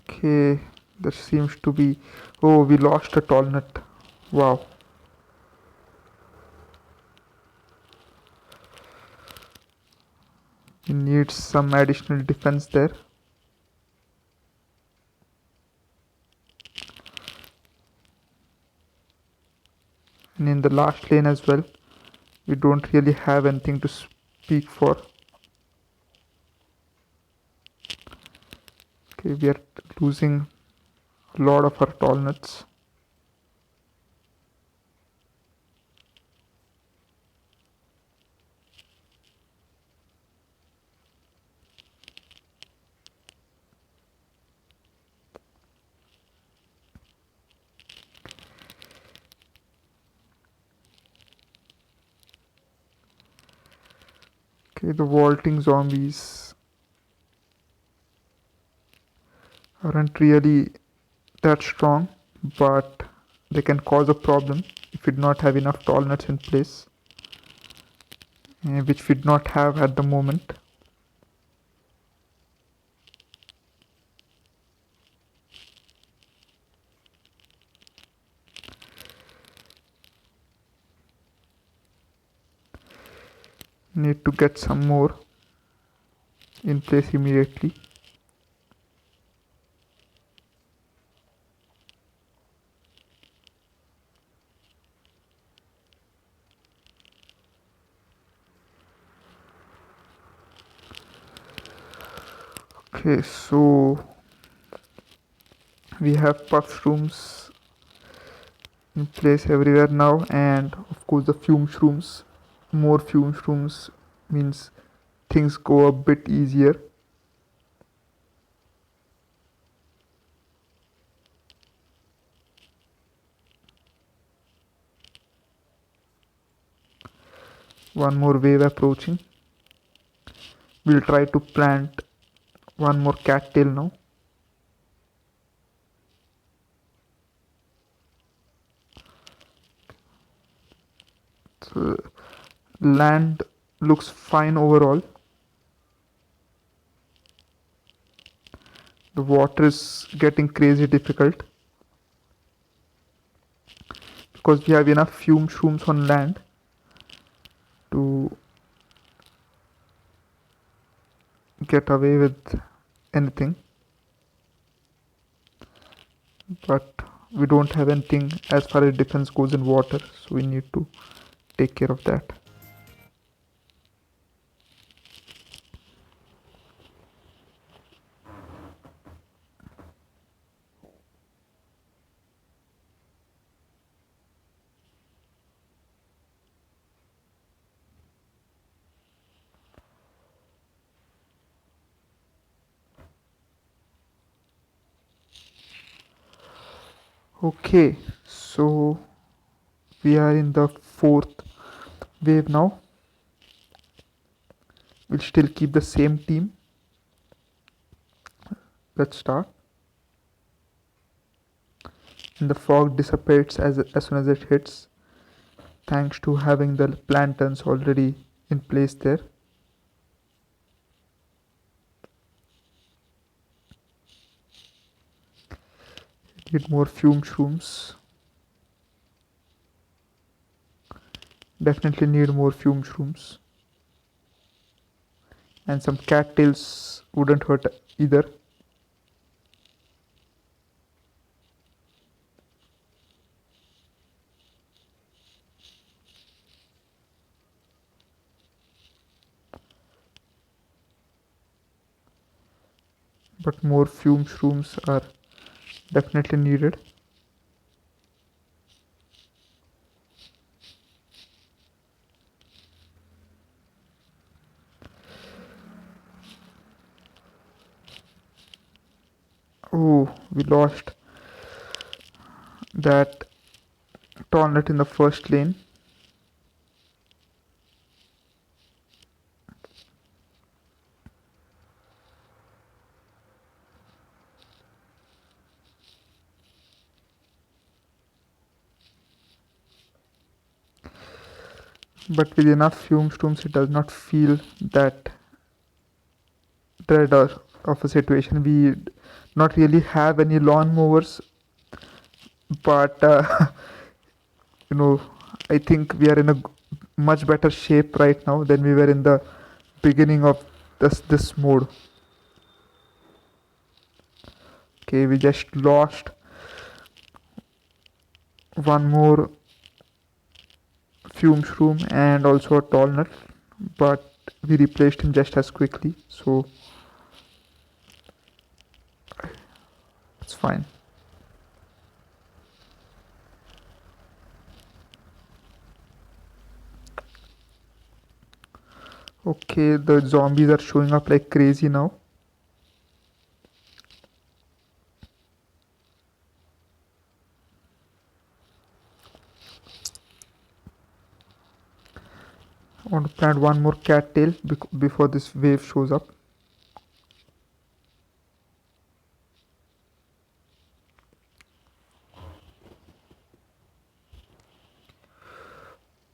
Okay, there seems to be, oh, we lost a tall nut. Wow. We need some additional defense there. And in the last lane as well, we don't really have anything to speak for. Okay, we are losing a lot of our tall nuts. Okay, the vaulting zombies aren't really that strong, but they can cause a problem if we do not have enough tall nuts in place, which we do not have at the moment. Need to get some more in place immediately. Okay, so we have puff shrooms in place everywhere now, and of course the fume shrooms. More fume shrooms means things go a bit easier. One more wave approaching. We'll try to plant one more cattail now. So land looks fine overall. The water is getting crazy difficult because we have enough fume shrooms on land to get away with anything, but we don't have anything as far as defense goes in water, so we need to take care of that. Okay, so we are in the fourth wave now. We'll still keep the same team. Let's start. And the fog dissipates as soon as it hits, thanks to having the plantains already in place there. Need more fume shrooms. Definitely need more fume shrooms. And some cattails wouldn't hurt either. But more fume shrooms are definitely needed. Oh, we lost that Tauntlet in the first lane. But with enough fume shrooms, it does not feel that dread of a situation. We not really have any lawn mowers, but you know, I think we are in a much better shape right now than we were in the beginning of this mode. Okay, we just lost one more fume shroom and also a tall nut, but we replaced him just as quickly, so it's fine. Okay, the zombies are showing up like crazy now. I want to plant one more cattail before this wave shows up.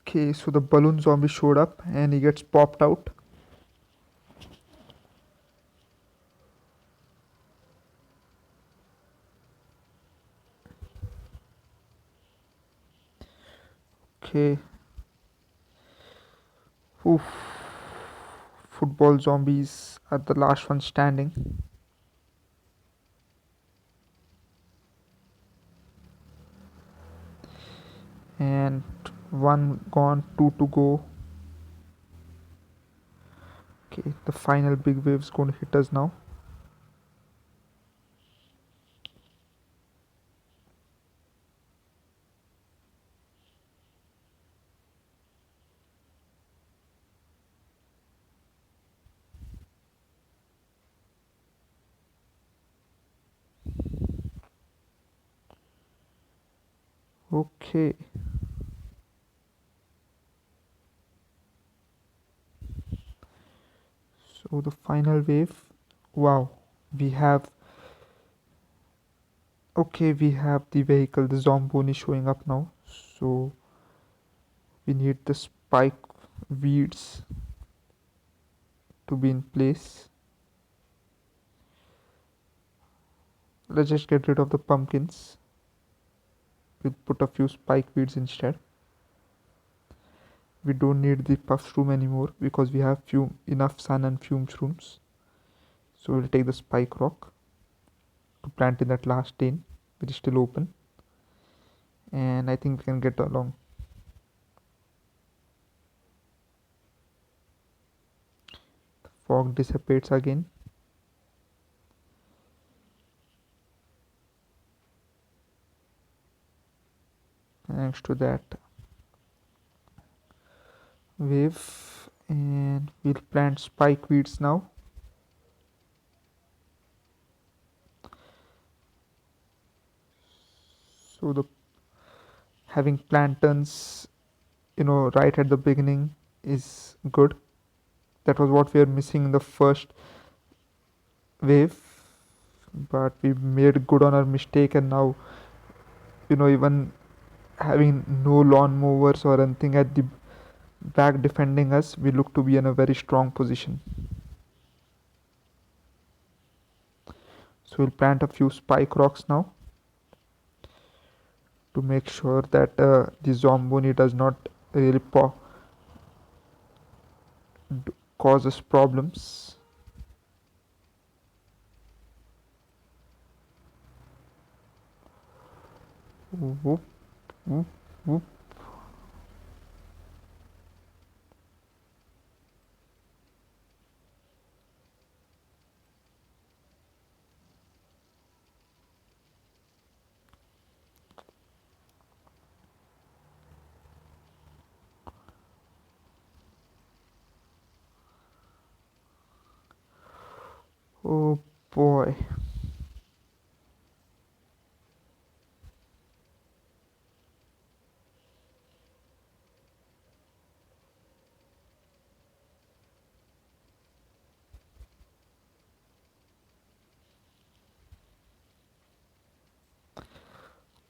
Okay, so the balloon zombie showed up and he gets popped out. Okay. Oof. Football zombies are the last one standing. And one gone, two to go. Okay, the final big wave is going to hit us now. Okay. So the final wave. Wow. We have. Okay, we have the vehicle. The Zomboni showing up now. So we need the spike weeds to be in place. Let's just get rid of the pumpkins. We'll put a few spike weeds instead. We don't need the puff shroom anymore because we have enough sun and fume shrooms. So we'll take the spike rock to plant in that last lane which is still open, and I think we can get along. The fog dissipates again. Thanks to that wave, and we'll plant spike weeds now. So the having plantains, right at the beginning is good. That was what we were missing in the first wave, but we made good on our mistake, and now even having no lawn mowers or anything at the back defending us, we look to be in a very strong position. So we'll plant a few spike rocks now to make sure that the Zomboni does not really cause us problems. Whoop, whoop, whoop. Oh boy.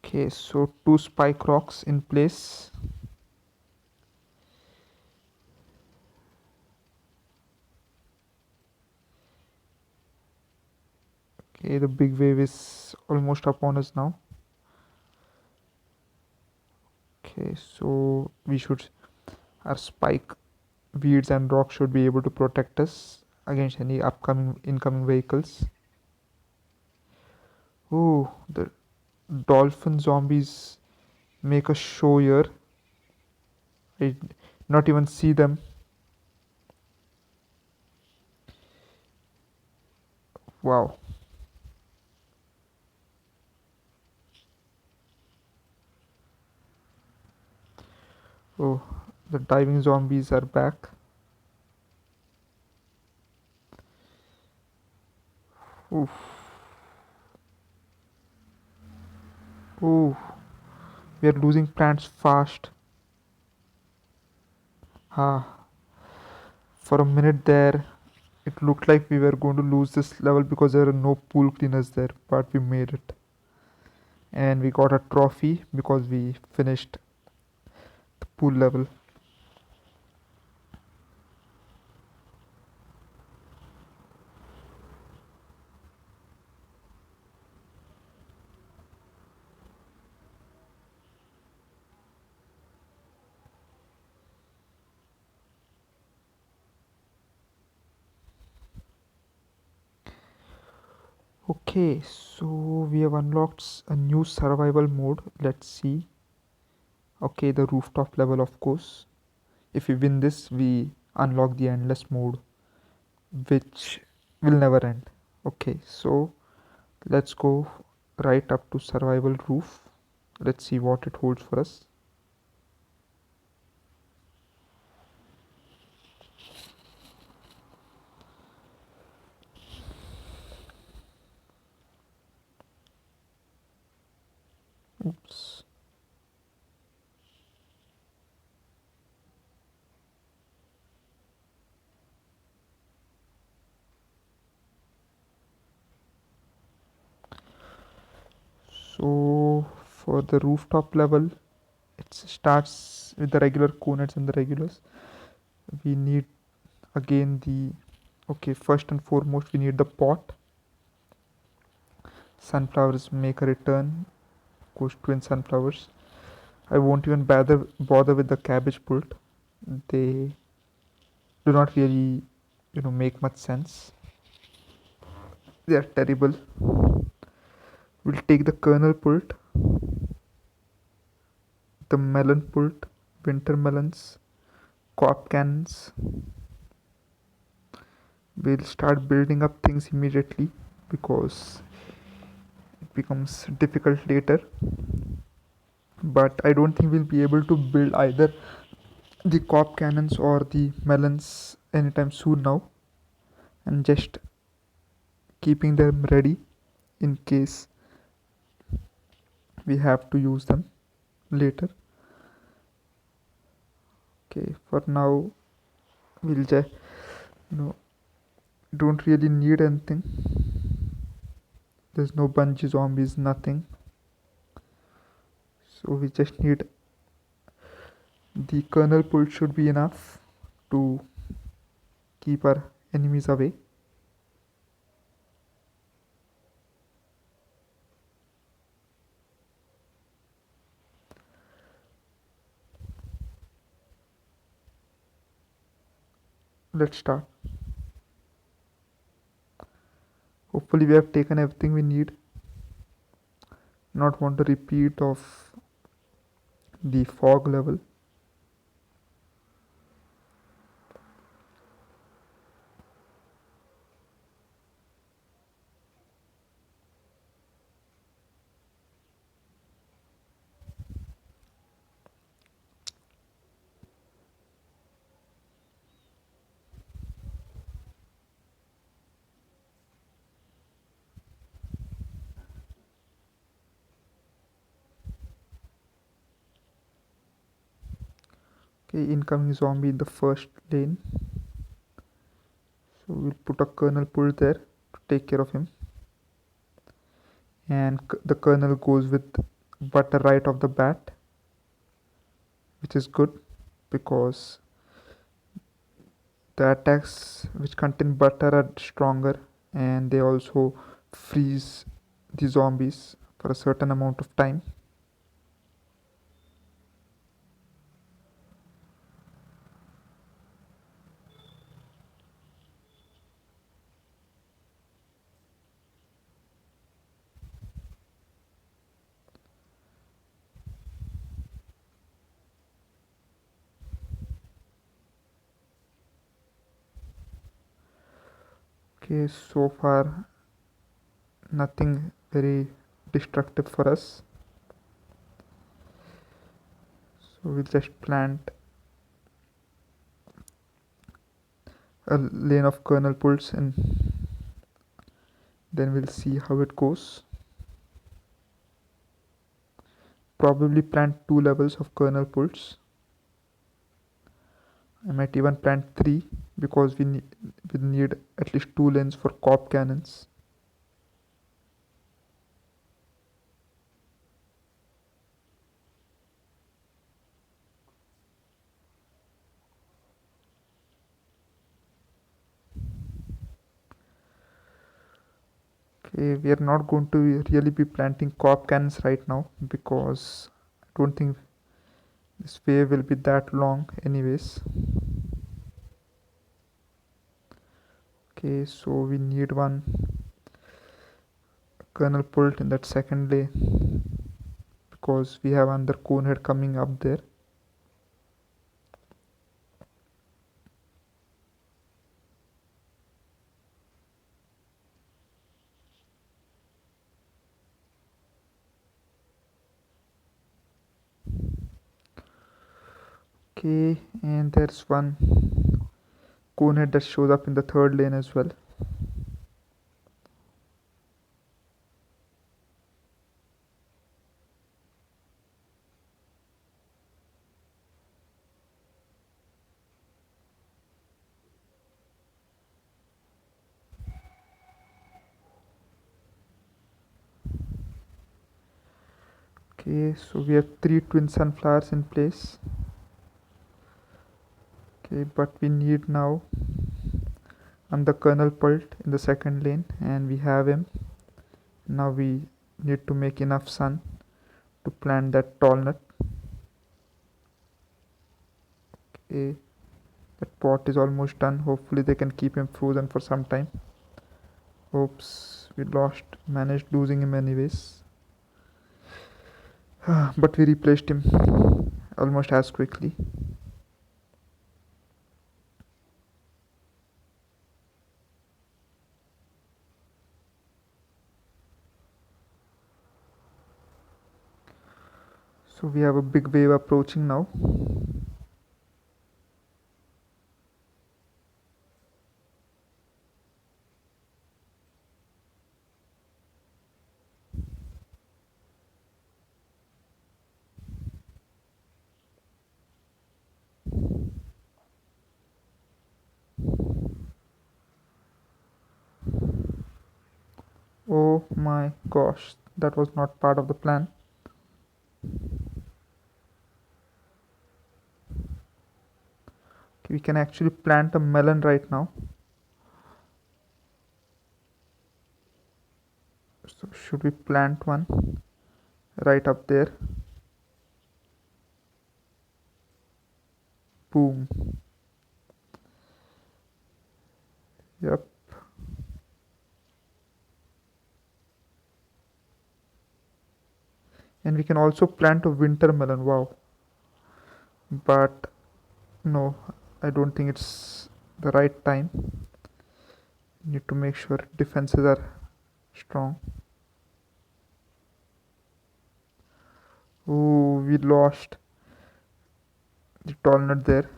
Okay, so two spike rocks in place. Okay, the big wave is almost upon us now. Okay, so our spike weeds and rocks should be able to protect us against any upcoming incoming vehicles. Oh, the dolphin zombies make a show here. I not even see them. Wow. Oh, the diving zombies are back. Oof. Oh, we are losing plants fast. Ah, for a minute there, it looked like we were going to lose this level because there are no pool cleaners there, but we made it. And we got a trophy because we finished the pool level. Okay, so we have unlocked a new survival mode. Let's see. Okay, the rooftop level, of course. If we win this, we unlock the endless mode, which will never end. Okay, so let's go right up to survival roof. Let's see what it holds for us. Oops. So for the rooftop level, it starts with the regular coneheads and the regulars. We need again the okay, first and foremost we need the pot. Sunflowers make a return. Goes twin sunflowers. I won't even bother with the cabbage pult. They do not really make much sense. They are terrible. We'll take the kernel pult, the melon pult, winter melons, cob cannons. We'll start building up things immediately because it becomes difficult later. But I don't think we'll be able to build either the cob cannons or the melons anytime soon now. And just keeping them ready in case we have to use them later. Okay, for now we'll just, you know, don't really need anything. There's no bungee zombies, nothing. So we just need the kernel pull should be enough to keep our enemies away. Let's start. Hopefully we have taken everything we need. Not want to repeat of the fog level. Okay, incoming zombie in the first lane. So we'll put a kernel pull there to take care of him. And the kernel goes with butter right off the bat, which is good because the attacks which contain butter are stronger, and they also freeze the zombies for a certain amount of time. Okay, so far nothing very destructive for us. So we'll just plant a lane of kernel pulls and then we'll see how it goes. Probably plant 2 levels of kernel pulls. I might even plant 3 because we need at least 2 lanes for cop cannons. Okay, we are not going to really be planting cop cannons right now because I don't think this wave will be that long anyways. Okay, so we need one kernel pulled in that second lane because we have another conehead coming up there. Okay, and there's one conehead that shows up in the third lane as well. Okay, so we have 3 twin sunflowers in place. Okay, but we need now the kernel pult in the second lane and we have him. Now we need to make enough sun to plant that tall nut. Okay, that pot is almost done. Hopefully they can keep him frozen for some time. Oops, we managed losing him anyways. But we replaced him almost as quickly. So we have a big wave approaching now. Oh my gosh, that was not part of the plan. We can actually plant a melon right now. So should we plant one right up there? Boom. Yep. And we can also plant a winter melon. Wow. But no, I don't think it's the right time. Need to make sure defenses are strong. Ooh, we lost the tall nut there.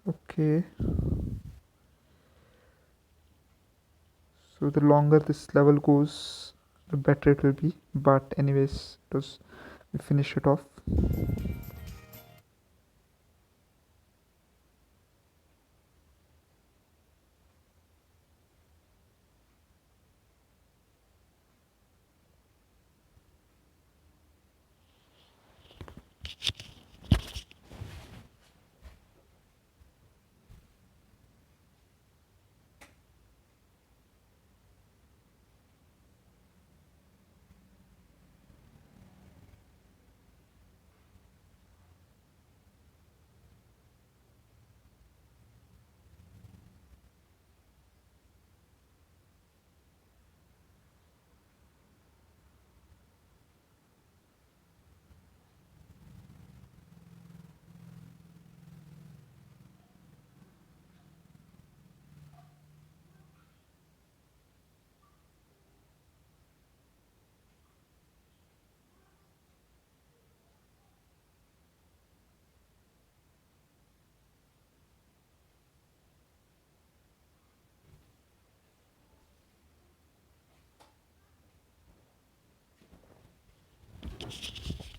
Okay. So the longer this level goes, the better it will be. But anyways, we finish it off.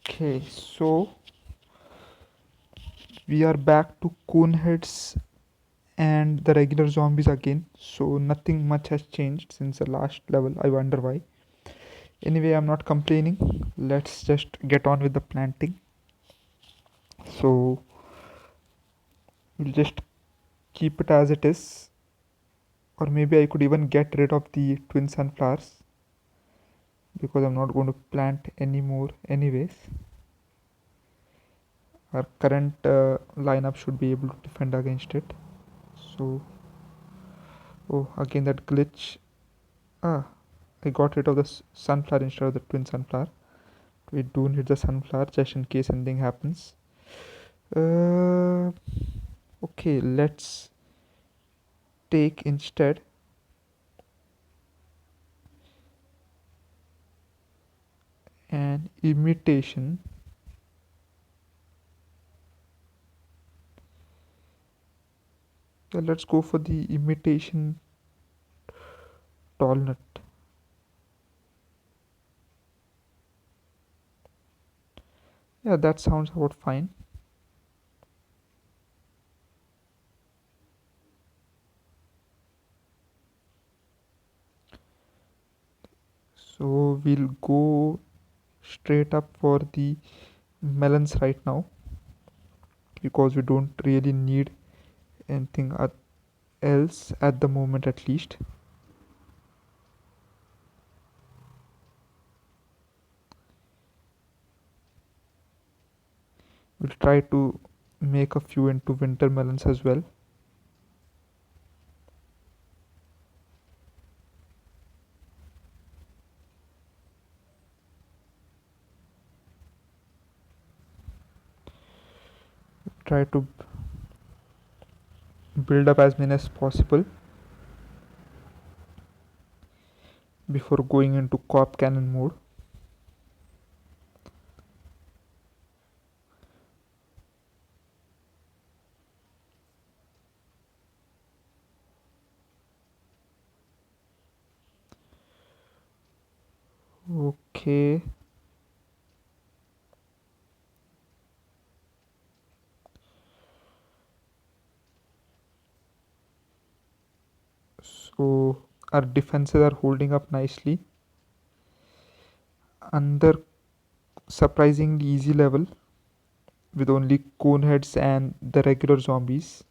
Okay, so we are back to coneheads and the regular zombies again. So nothing much has changed since the last level. I wonder why. Anyway, I'm not complaining. Let's just get on with the planting. So we'll just keep it as it is, or maybe I could even get rid of the twin sunflowers because I'm not going to plant anymore anyways. Our current lineup should be able to defend against it. So, oh, again that glitch. Ah, I got rid of the sunflower instead of the twin sunflower. We do need the sunflower just in case anything happens. Uh, okay, let's take instead an imitation. Yeah, let's go for the imitation tall nut. Yeah, that sounds about fine. So we'll go straight up for the melons right now because we don't really need anything else at the moment, at least. We'll try to make a few into winter melons as well. Try to build up as many as possible before going into cop cannon mode. Okay. So our defenses are holding up nicely. Another surprisingly easy level with only coneheads and the regular zombies.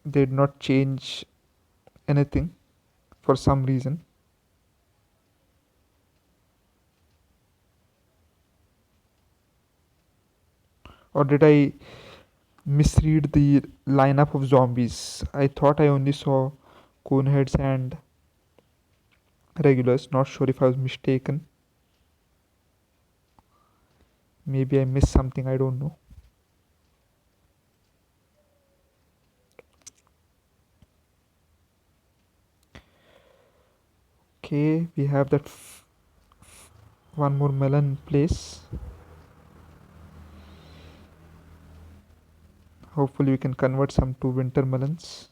They did not change anything for some reason. Or did I misread the lineup of zombies? I thought I only saw coneheads and regulars. Not sure if I was mistaken. Maybe I missed something, I don't know. Okay, we have that one more melon in place. Hopefully we can convert some to winter melons.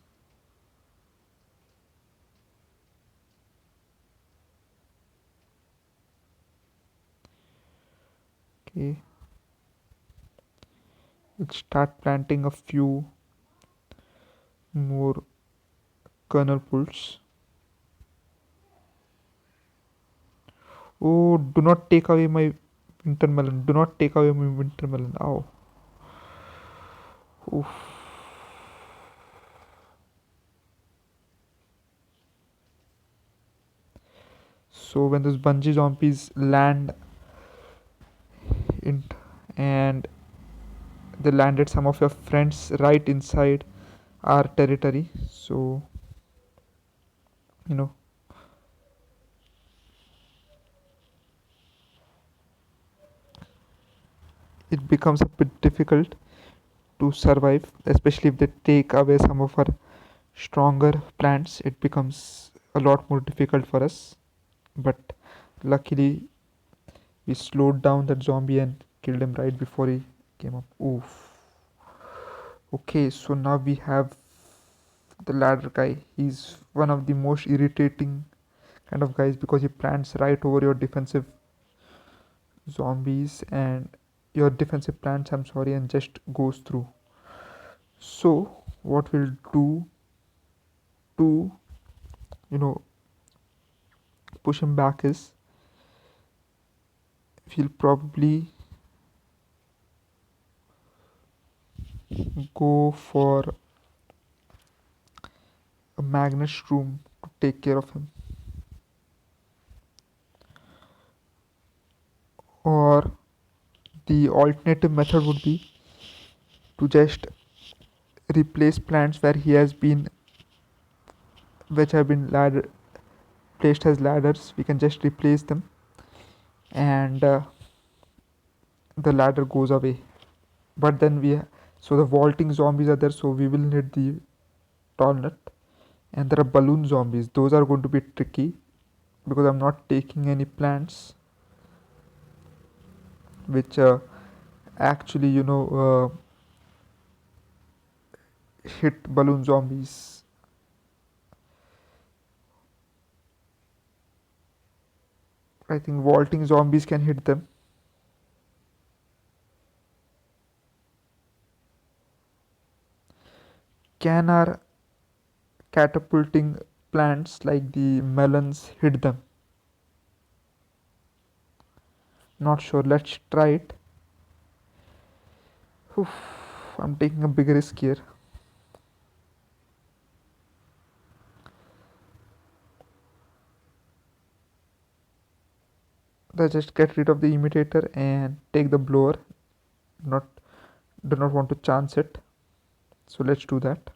Okay, let's start planting a few more kernel pulls. Oh, do not take away my winter melon. Do not take away my winter melon. Ow. Oof. So when those bungee zombies land in and they landed some of your friends right inside our territory, so you know it becomes a bit difficult to survive, especially if they take away some of our stronger plants. It becomes a lot more difficult for us, but luckily we slowed down that zombie and killed him right before he came up. Oof. Okay, so now we have the ladder guy. He's one of the most irritating kind of guys because he plants right over your defensive zombies and your defensive plants, I'm sorry, and just goes through. So what we'll do to you know push him back is we'll probably go for a magnet room to take care of him, or the alternative method would be to just replace plants where he has been which have been placed as ladders. We can just replace them and the ladder goes away. But then so the vaulting zombies are there, so we will need the tall nut. And there are balloon zombies. Those are going to be tricky because I'm not taking any plants which actually hit balloon zombies. I think vaulting zombies can hit them. Can our catapulting plants like the melons hit them? Not sure. Let's try it. Oof, I'm taking a big risk here. Let's just get rid of the imitator and take the blower. Not do not want to chance it. So let's do that.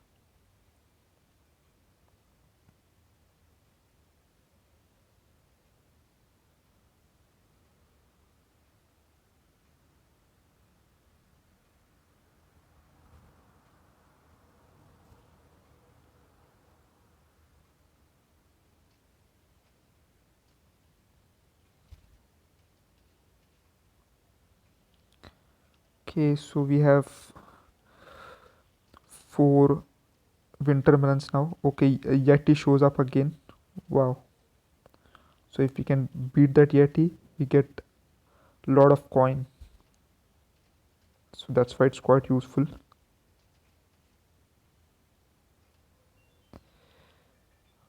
Okay, so we have 4 winter melons now. Okay, Yeti shows up again. Wow. So if we can beat that Yeti, we get a lot of coin. So that's why it's quite useful.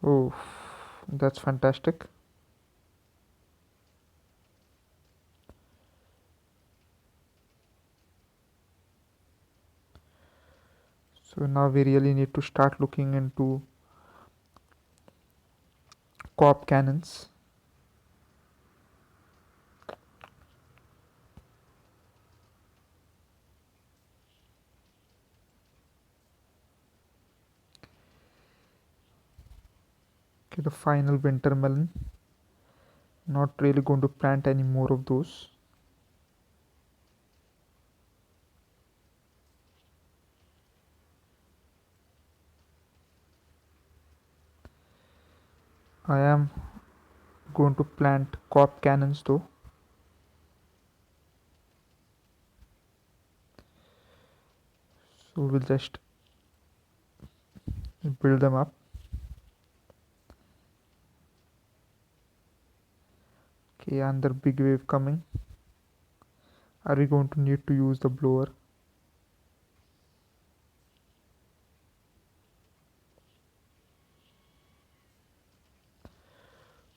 Oh, that's fantastic. So now we really need to start looking into co-op cannons. Okay, the final winter melon. Not really going to plant any more of those. I am going to plant co-op cannons though. So we'll just build them up. Okay, another big wave coming. Are we going to need to use the blower?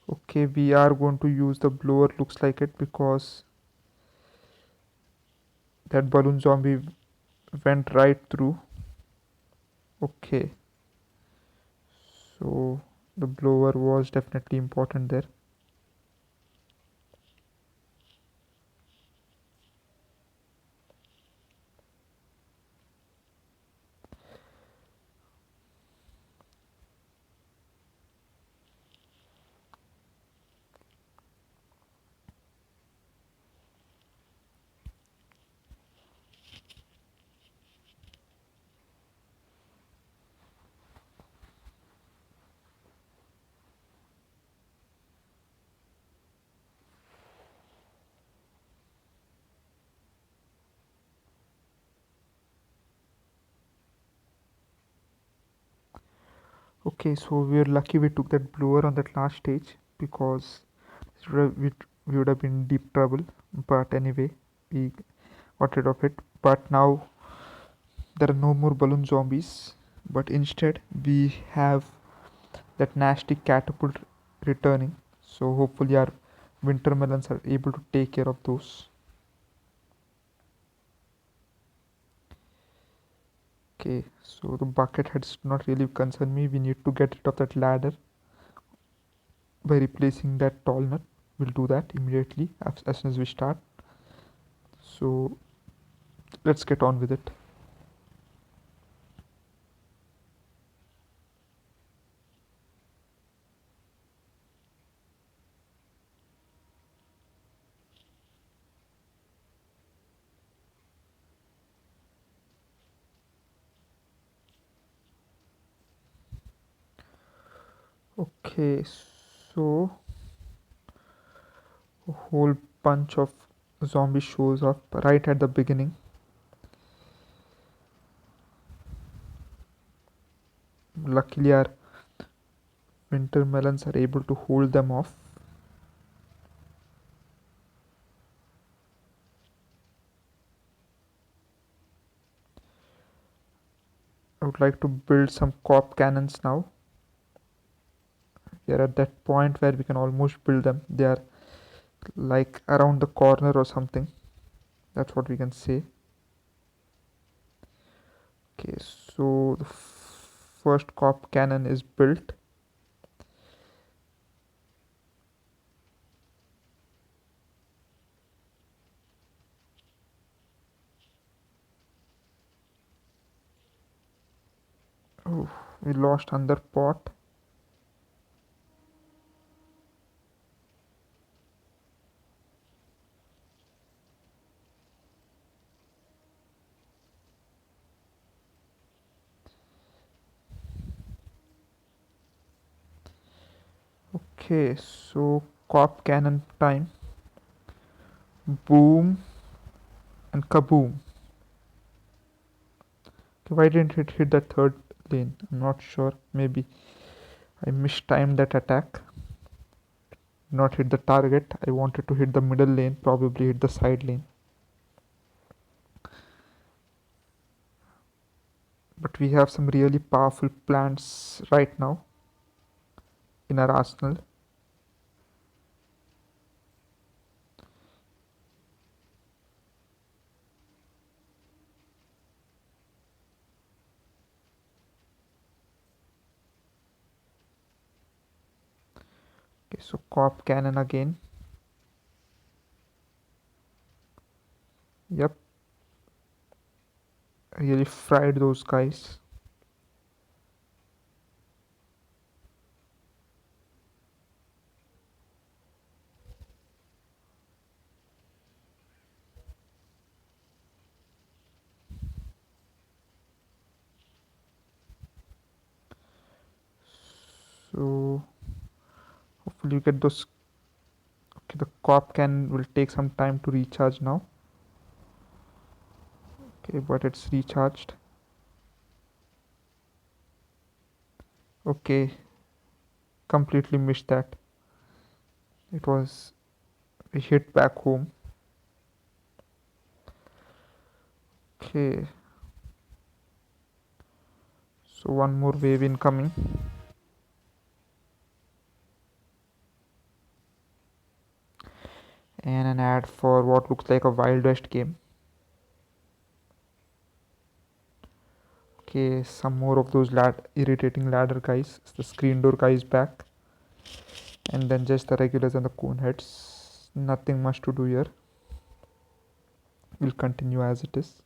Okay, we are going to use the blower, looks like it, because that balloon zombie went right through. Okay, so the blower was definitely important there. Okay, so we're lucky we took that blower on that last stage, because we would have been in deep trouble. But anyway, we got rid of it. But now there are no more balloon zombies, but instead we have that nasty catapult returning. So hopefully our winter melons are able to take care of those. Okay, so the bucket heads not really concern me. We need to get rid of that ladder by replacing that tall nut. We'll do that immediately as soon as we start. So let's get on with it. Okay, so a whole bunch of zombies shows up right at the beginning. Luckily our winter melons are able to hold them off. I would like to build some co-op cannons now. We are at that point where we can almost build them. They are like around the corner or something. That's what we can say. Okay, so the first co-op cannon is built. Oh, we lost another pot. Okay, so co-op cannon time. Boom and kaboom. Okay, why didn't it hit the third lane? I'm not sure. Maybe I mistimed that attack. not hit the target. I wanted to hit the middle lane, probably hit the side lane. But we have some really powerful plants right now in our arsenal. Okay, so cop cannon again. Yep, really fried those guys. So hopefully you get those. Okay, the cop cannon will take some time to recharge now. Okay, but it's recharged. Okay, completely missed that. It was a hit back home. Okay, so one more wave incoming. And an ad for what looks like a Wild West game. Okay, some more of those irritating ladder guys. The screen door guy is back. And then just the regulars and the cone heads. Nothing much to do here. We'll continue as it is.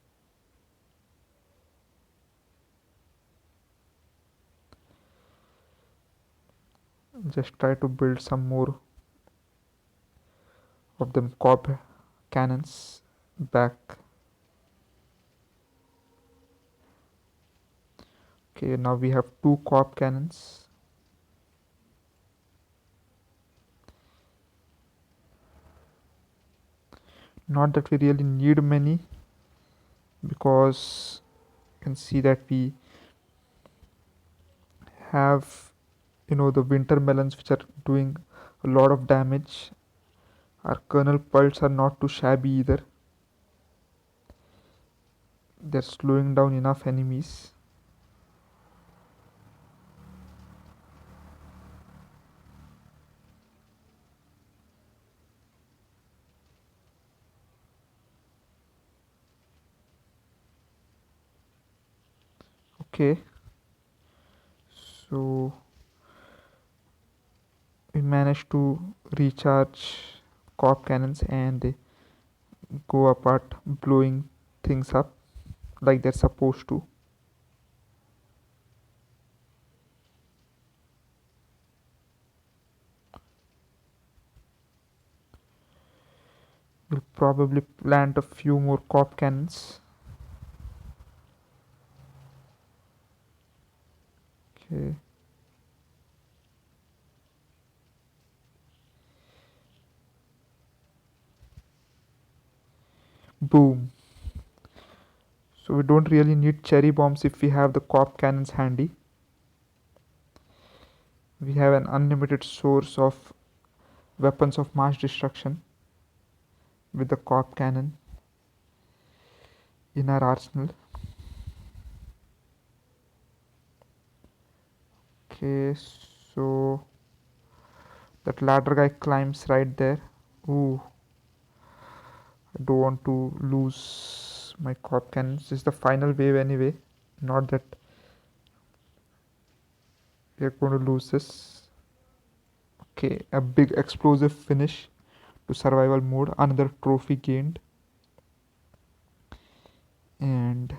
Just try to build some more of them cop cannons back. Okay, now we have two cop cannons. Not that we really need many, because you can see that we have, the winter melons which are doing a lot of damage. Our kernel pults are not too shabby either. They're slowing down enough enemies. Okay, so we managed to recharge cop cannons and they go apart, blowing things up like they're supposed to. We'll probably plant a few more cop cannons. Okay. Boom. So we don't really need cherry bombs if we have the cop cannons handy. We have an unlimited source of weapons of mass destruction with the cop cannon in our arsenal. Okay, so that ladder guy climbs right there. Ooh, I don't want to lose my cop cannons. This is the final wave anyway. Not that we're going to lose this. Okay, a big explosive finish to survival mode. Another trophy gained. And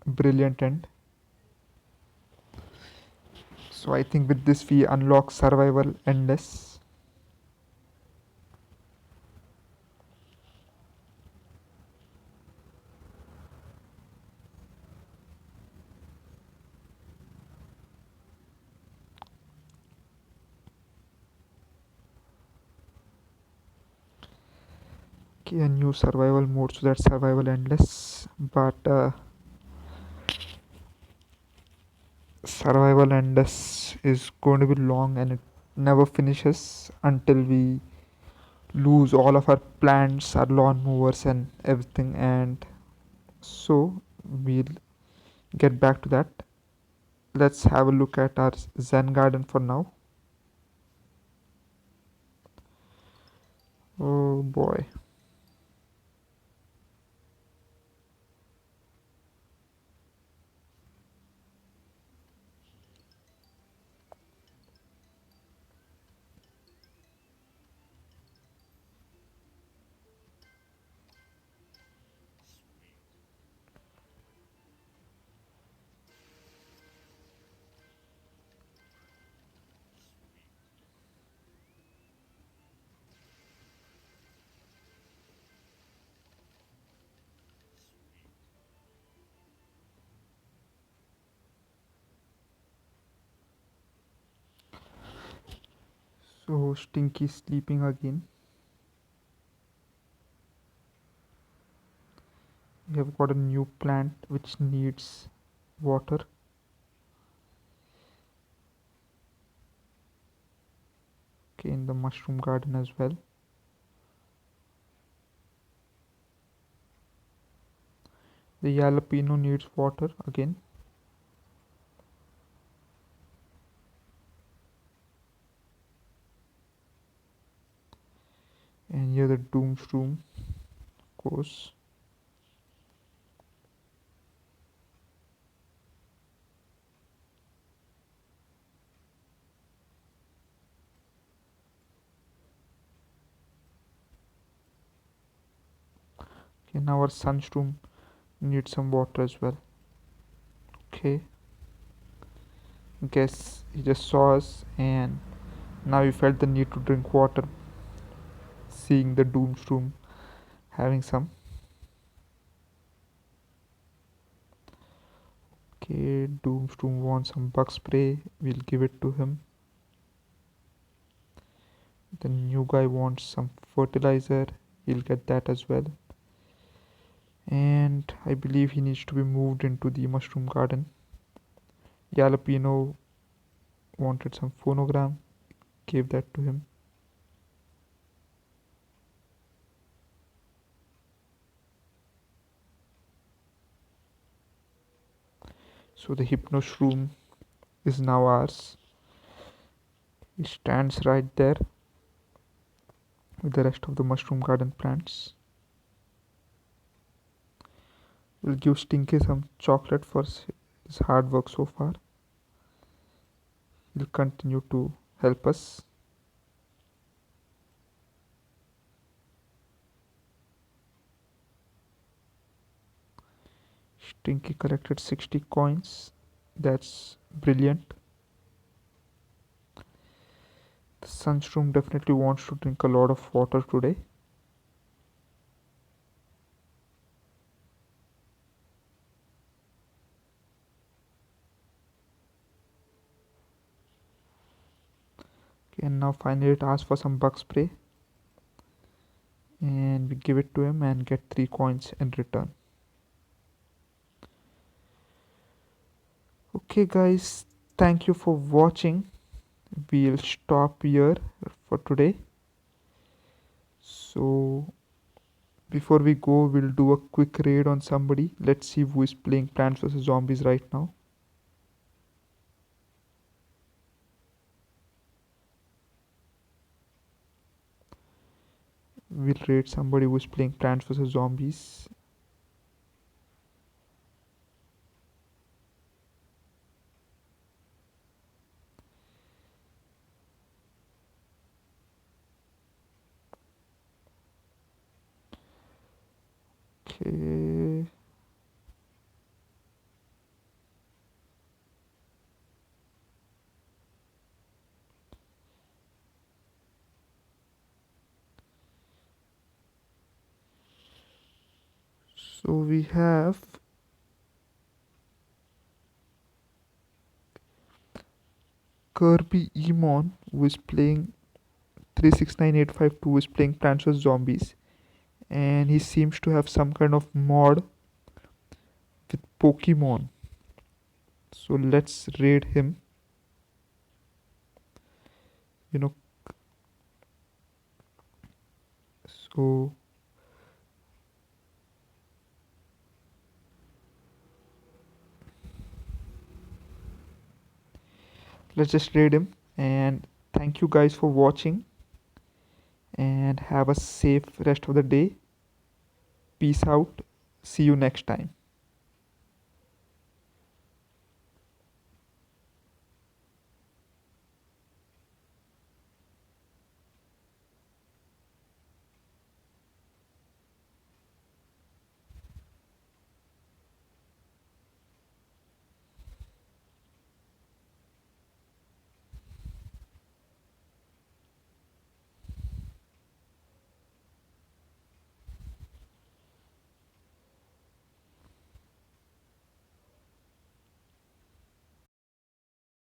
brilliant end. So I think with this we unlock survival endless. Okay, a new survival mode, so that's survival endless. But survival endless is going to be long and never finishes until we lose all of our plants, our lawn mowers, and everything. And so we'll get back to that. Let's have a look at our Zen garden for now. Oh boy. So Stinky is sleeping again. We have got a new plant which needs water. Okay, in the mushroom garden as well. The jalapeno needs water again. And here the doomsroom goes. Okay, now our sunroom needs some water as well. Okay, guess he just saw us and now he felt the need to drink water, seeing the doomsroom having some. Okay, doomsroom wants some bug spray, we'll give it to him. The new guy wants some fertilizer, he'll get that as well. And I believe he needs to be moved into the mushroom garden. Jalapeno wanted some phonogram, gave that to him. So the hypnoshroom is now ours. It stands right there with the rest of the mushroom garden plants. We'll give Stinky some chocolate for his hard work so far. He'll continue to help us. Stinky collected 60 coins. That's brilliant. The sunroom definitely wants to drink a lot of water today. Okay, and now finally it asks for some bug spray. And we give it to him and get 3 coins in return. Okay guys, thank you for watching. We'll stop here for today. So before we go, we'll do a quick raid on somebody. Let's see who is playing Plants vs Zombies right now. We'll raid somebody who is playing Plants vs Zombies. Okay. So we have Kirby Emon who is playing 369852 who is playing Plants vs Zombies, and he seems to have some kind of mod with Pokemon. So let's raid him. you know. So let's just raid him, and thank you guys for watching, and have a safe rest of the day. Peace out. See you next time.